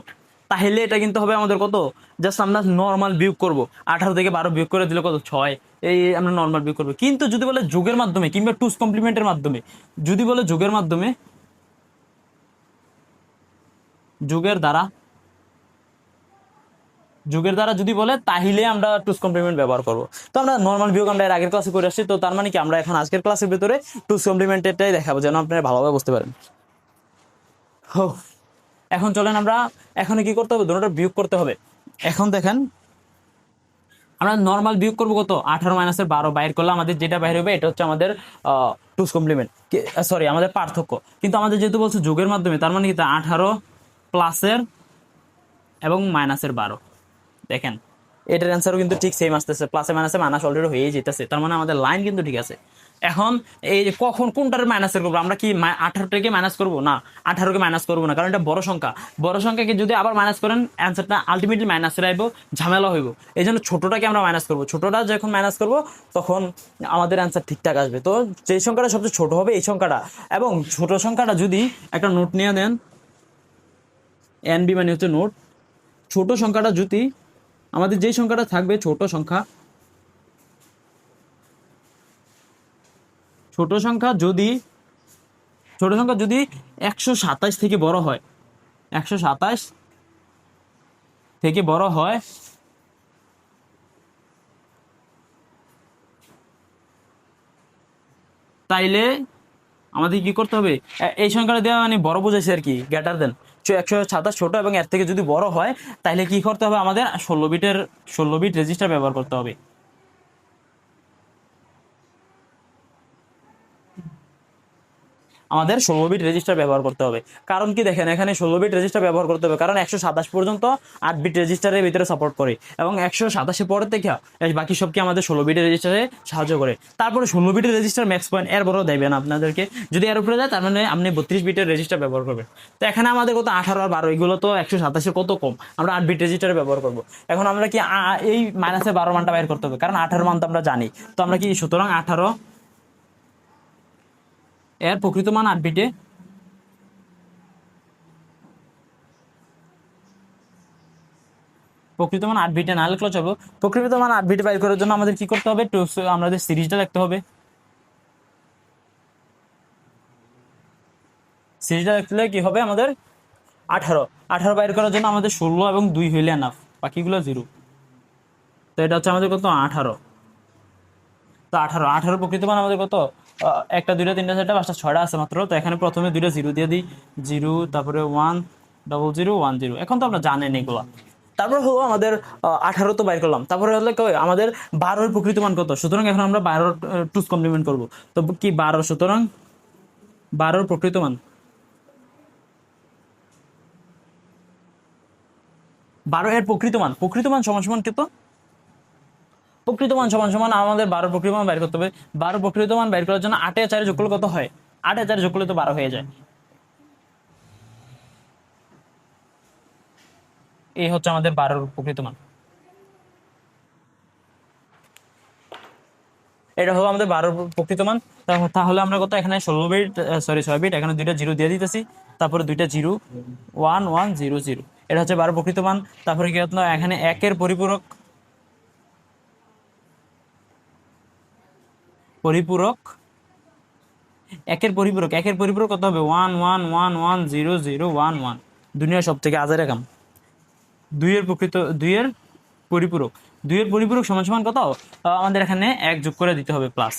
A: তাহলে এটা কিন্তু হবে আমাদের কত? জাস্ট আমরা নর্মাল বিয়োগ করব, 18 থেকে 12 বিয়োগ করে দিলে কত? 6। এই আমরা নর্মাল বিয়োগ করবো। কিন্তু যদি বলে যোগের মাধ্যমে কিংবা টুস কমপ্লিমেন্টের মাধ্যমে, যদি বলে যোগের মাধ্যমে, যোগের দ্বারা যদি বলে, তাহলে আমরা টুস কমপ্লিমেন্ট ব্যবহার করব। তো আমরা নর্মাল বিয়োগ আমরা এর আগের ক্লাসে করে আসছি, তো তার মানে কি আমরা এখন আজকের ক্লাসের ভিতরে টুস কমপ্লিমেন্টেরটাই দেখাবো, যেন আপনারা ভালোভাবে বুঝতে পারেন। এখন চলেন আমরা এখন কি করতে হবে? দুটোটা বিয়োগ করতে হবে। এখন দেখেন, আমরা নর্মাল বিয়োগ করবো কত? 18 - 12 বাইর করলে আমাদের যেটা বাইর হবে এটা হচ্ছে আমাদের টুস কমপ্লিমেন্ট, সরি আমাদের পার্থক্য। কিন্তু আমাদের যেহেতু বলছে যোগের মাধ্যমে, তার মানে কি 18 প্লাসের এবং -12। দেখেন এটার অ্যান্সারও কিন্তু ঠিক সেম আসতেছে, প্লাসে মাইনাসে মাইনাস অলরেডি হয়েই যেতেছে, তার মানে আমাদের লাইন কিন্তু ঠিক আছে। এখন এই যে কখন কোনটার মাইনাসের করবো, আমরা কি 18টাকে মাইনাস করবো? না, 18কে মাইনাস করবো না, কারণ এটা বড় সংখ্যা। বড় সংখ্যাকে যদি আবার মাইনাস করেন, অ্যান্সারটা আলটিমেটলি মাইনাসের আইব, ঝামেলা হইব। এই জন্য ছোটোটাকে আমরা মাইনাস করবো। ছোটোটা যখন মাইনাস করবো তখন আমাদের অ্যান্সার ঠিকঠাক আসবে। তো যে সংখ্যাটা সবচেয়ে ছোট হবে এই সংখ্যাটা, এবং ছোট সংখ্যাটা যদি একটা নোট নিয়ে নেন, এনবি মানে হচ্ছে নোট। ছোট সংখ্যাটা যদি আমাদের যেই সংখ্যাটা থাকবে, ছোট সংখ্যা যদি 127 থেকে বড় হয়, 127 থেকে বড় হয়, তাইলে আমাদের কি করতে হবে? এই সংখ্যাটা দেওয়া মানে বড় বোঝাইছে আর কি, গ্রেটার দেন 127 ছোট এবং এর থেকে যদি বড় হয়, তাহলে কি করতে হবে? আমাদের 16 বিট রেজিস্টার ব্যবহার করতে হবে। আমাদের 16 বিট রেজিস্টার ব্যবহার করতে হবে। কারণ কি দেখেন, এখানে 16 বিট রেজিস্টার ব্যবহার করতে হবে, কারণ 127 পর্যন্ত 8 বিট রেজিস্টারের ভিতরে সাপোর্ট করে, এবং 127 পরের থেকে বাকি সব কি আমাদের 16 বিটের রেজিস্টারে সাহায্য করে। তারপরে 16 বিটের রেজিস্টার ম্যাক্স পয়েন্ট এর বড় দেবেন আপনাদেরকে, যদি এর উপরে যায় তার মানে আপনি 32 বিটের রেজিস্টার ব্যবহার করবেন। তো এখানে আমাদের কত? 18 আর 12, এগুলো তো 127 কত কম, আমরা 8 বিট রেজিস্টারে ব্যবহার করবো। এখন আমরা কি এই -12 মানটা বাইর করতে হবে, কারণ 18 মান তো আমরা জানি। তো আমরা কি, সুতরাং 18 এর প্রকৃত মান 8 বিটে, প্রকৃত মান 8 বিটে না লিখলেও চলবে। প্রকৃত মান 8 বিটে বাইর করার জন্য আমাদের কি করতে হবে? আমাদের সিরিজটা লিখতে হবে। সিরিজটা লিখলে কি হবে? আমাদের 18 বাইর করার জন্য আমাদের 16 এবং 2 হইলে এনাফ, বাকিগুলো 0। তো এটা হচ্ছে আমাদের কত? 18। তো 18 প্রকৃত মান আমাদের কত? 1 2 3 4 5 6 আছে মাত্র। তো এখানে প্রথমে 2টা 0 দিয়ে দিই, 0, তারপরে 1 0 0 1 0। এখন তো আমরা জানেন এগুলা। তারপর হলো আমাদের 18 তো বাইর করলাম, তারপরে হলো আমাদের 12 প্রকৃত মান কত? সুতরাং এখন আমরা 12 টুস কমপ্লিমেন্ট করবো। তো কি 12, সুতরাং 12 প্রকৃত মান, 12 এর প্রকৃত মান, প্রকৃত মান সমান সমান কত? প্রকৃত মান সমান সমান আমাদের 12 প্রকৃত মান বের করতে হবে। 12 প্রকৃত মান বের করার জন্য 8 এর 4 যোগ করলে কত হয়? 8 এর 4 যোগ করলে তো 12 হয়ে যায়। এই হচ্ছে আমাদের 12 প্রকৃত মান। এটা হলো আমাদের 12 প্রকৃত মান। তাহলে আমরা কত এখানে 16 বিট, সরি 6 বিট, এখানে দুইটা জিরো দিয়ে দিতেছি, তারপরে দুইটা জিরো, 1 1 0 0, এটা হচ্ছে 12 প্রকৃত মান। তারপরে কি হতো এখানে একের পরিপূরক, পরিপূরক একের পরিপূরক, একের পরিপূরক কত হবে? 1 1 1 1 0 0 1 1, দুনিয়ার সব থেকে আজের কাম। দুইয়ের প্রকৃত, দুইয়ের পরিপূরক, দুইয়ের পরিপূরক সমান সমান কত? আমাদের এখানে 1 যোগ করে দিতে হবে প্লাস।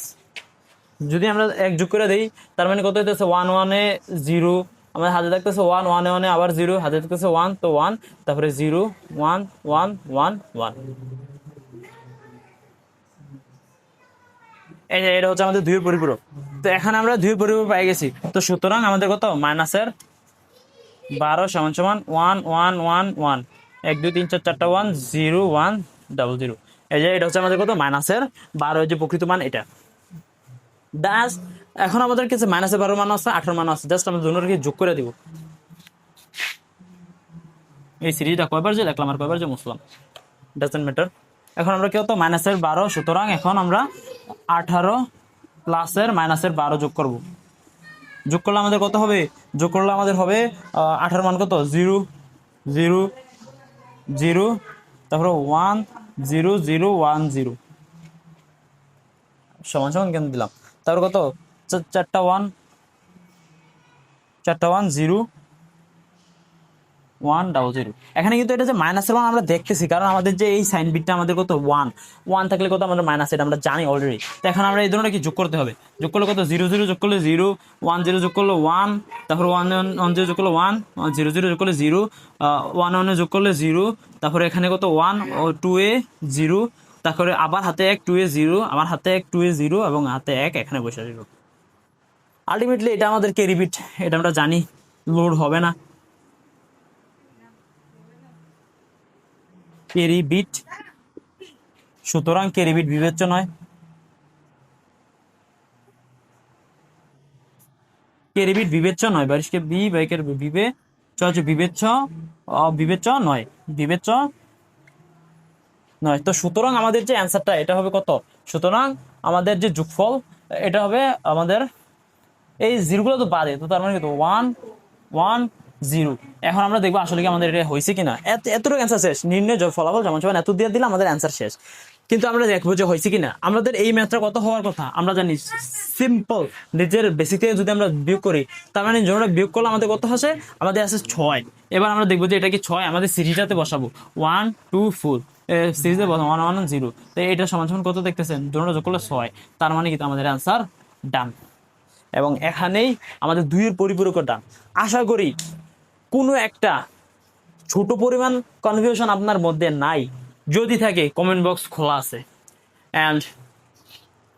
A: যদি আমরা 1 যোগ করে দিই তার মানে কত হইতেছে? 1 1 এ 0, আমাদের হাতে থাকতেছে 1 1 এ 1 এ আবার 0, হাতে থাকতেছে 1, তো 1, তারপরে 0 1 1 1 1। এই যে এটা হচ্ছে আমাদের দুইয়ের পরিপূরক। তো এখানে আমরা দুইয়ের পরিপূরক পেয়ে গেছি। তো সুতরাং আমাদের কত? মাইনাসের 12 সমান সমান 1 1 1 1, 1 2 3 4 4টা 1 0 1 0 0। এই যে এটা হচ্ছে আমাদের কত? মাইনাসের 12 এর যে প্রকৃত মান এটা। দাস এখন আমাদের কাছে মাইনাসের 12 মান আছে, 18 মান আছে, জাস্ট আমরা দুটোকে যোগ করে দিব। এই সিরিজটা কয়বার যে দেখলাম আর কয়বার যে মুছলাম, ডাজন্ট ম্যাটার। এখন আমরা কি হতো? মাইনাসের 12, সুতরাং এখন আমরা 18 প্লাসের মাইনাসের 12 যোগ করব। যোগ করলে আমাদের কত হবে? যোগ করলে আমাদের হবে 18 মান কত? 0 0 0, তারপরে 1 0 0 1 0 সমান সমান কেন দিলাম? তারপর কত? চারটা 1 0 1 0 0। এখানে কিন্তু এটা যে মাইনাসের মান আমরা দেখতেছি, কারণ আমাদের যে এই সাইন বিটটা আমাদের কত? 1 1 থাকলে কত? আমাদের মাইনাস, এটা আমরা জানি অলরেডি। তো এখন আমরা এই ধরনের কি যোগ করতে হবে? যোগ করলে কত? 0 0 যোগ করলে 0, 1 0 যোগ করলে 1, তারপর 1 1 0 যোগ করলে 1, 0 0 যোগ করলে 0, 1 1 যোগ করলে 0, তারপরে এখানে কত? 1 ও 2 এ 0, তারপরে আবার হাতে 1 2 এ 0, আবার হাতে 1 2 এ 0, এবং হাতে 1 এখানে বসে 0। আলটিমেটলি এটা আমাদের ক্যারি বিট, এটা আমরা জানি লোড হবে না। ক্যারি বিট, সুতরাং ক্যারি বিট বিবেচ্য নয়। ক্যারি বিট বিবেচ্য নয়, বারিশকে বি বাইকের বিবেচ্য হচ্ছে বিবেচ্য, বিবেচ্য নয়, বিবেচ্য নয়। তো সুতরাং আমাদের যে অ্যান্সারটা এটা হবে কত? সুতরাং আমাদের যে যোগফল এটা হবে আমাদের এই জিরোগুলো তো বাদে, তো তার মানে কত? 1 1 0। এখন আমরা দেখবো আসলে কি আমাদের এটা হয়েছে কিনা। এতটুকু অ্যান্সার শেষ, নির্ণয় ফলাফল সমান সমান এত দিয়ে দিলে আমাদের অ্যান্সার শেষ। কিন্তু আমরা দেখবো যে হয়েছে কিনা। আমাদের এই ম্যাথটা কত হওয়ার কথা আমরা জানি, সিম্পল নিজের বেসিক থেকে যদি আমরা বিয়োগ করি, তার মানে জোড়া বিয়োগ করলে আমাদের কত আসে? আমাদের আসে 6। এবার আমরা দেখবো যে এটা কি 6, আমাদের সিরিজটাতে বসাবো 1 2 4, সিরিজে বসাবো 1 1 0। তো এটা সমান সমান কত দেখতেছেন? জোড়া যোগ করলে 6, তার মানে কি আমাদের অ্যান্সার ডান। এবং এখানেই আমাদের দুইয়ের পরিপূরক ডান। আশা করি কোনো একটা ছোট পরিমাণ কনফিউশন আপনার মধ্যে নাই। যদি থাকে কমেন্ট বক্স খোলা আছে। অ্যান্ড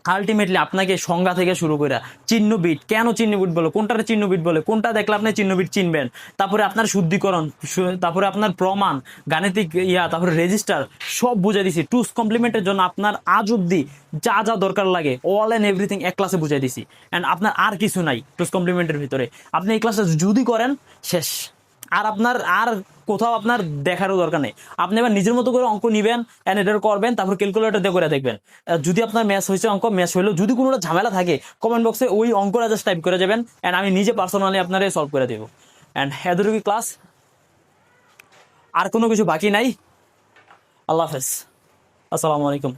A: আলটিমেটলি আপনাকে সংজ্ঞা থেকে শুরু করে চিহ্ন বিট, কেন চিহ্ন বিট বলে, কোনটার চিহ্ন বিট বলে, কোনটা দেখলে আপনি চিহ্ন বিট চিনবেন, তারপরে আপনার শুদ্ধিকরণ, তারপরে আপনার প্রমাণ, গাণিতিক তারপরে রেজিস্টার সব বুঝাই দিছি। টুস কমপ্লিমেন্টের জন্য আপনার আজ অব্দি যা যা দরকার লাগে অল অ্যান্ড এভরিথিং এক ক্লাসে বুঝাই দিছি। অ্যান্ড আপনার আর কিছু নাই টুস কমপ্লিমেন্টের ভিতরে। আপনি এই ক্লাসটা যদি করেন শেষ, আর আপনার আর কোথাও আপনার দেখারও দরকার নেই। আপনি এবার নিজের মতো করে অঙ্ক নিবেন, এন্ড এটা করবেন, তারপর ক্যালকুলেটর দিয়ে করে দেখবেন। যদি আপনার ম্যাথ হয়েছে, অঙ্ক ম্যাথ হইলেও যদি কোনোটা ঝামেলা থাকে কমেন্ট বক্সে ওই অঙ্কটা জাস্ট টাইপ করে যাবেন, এন্ড আমি নিজে পার্সোনালি আপনারা সলভ করে দেবো। অ্যান্ড এতটুকু ক্লাস, আর কোনো কিছু বাকি নাই। আল্লাহ হাফেজ, আসসালামু আলাইকুম।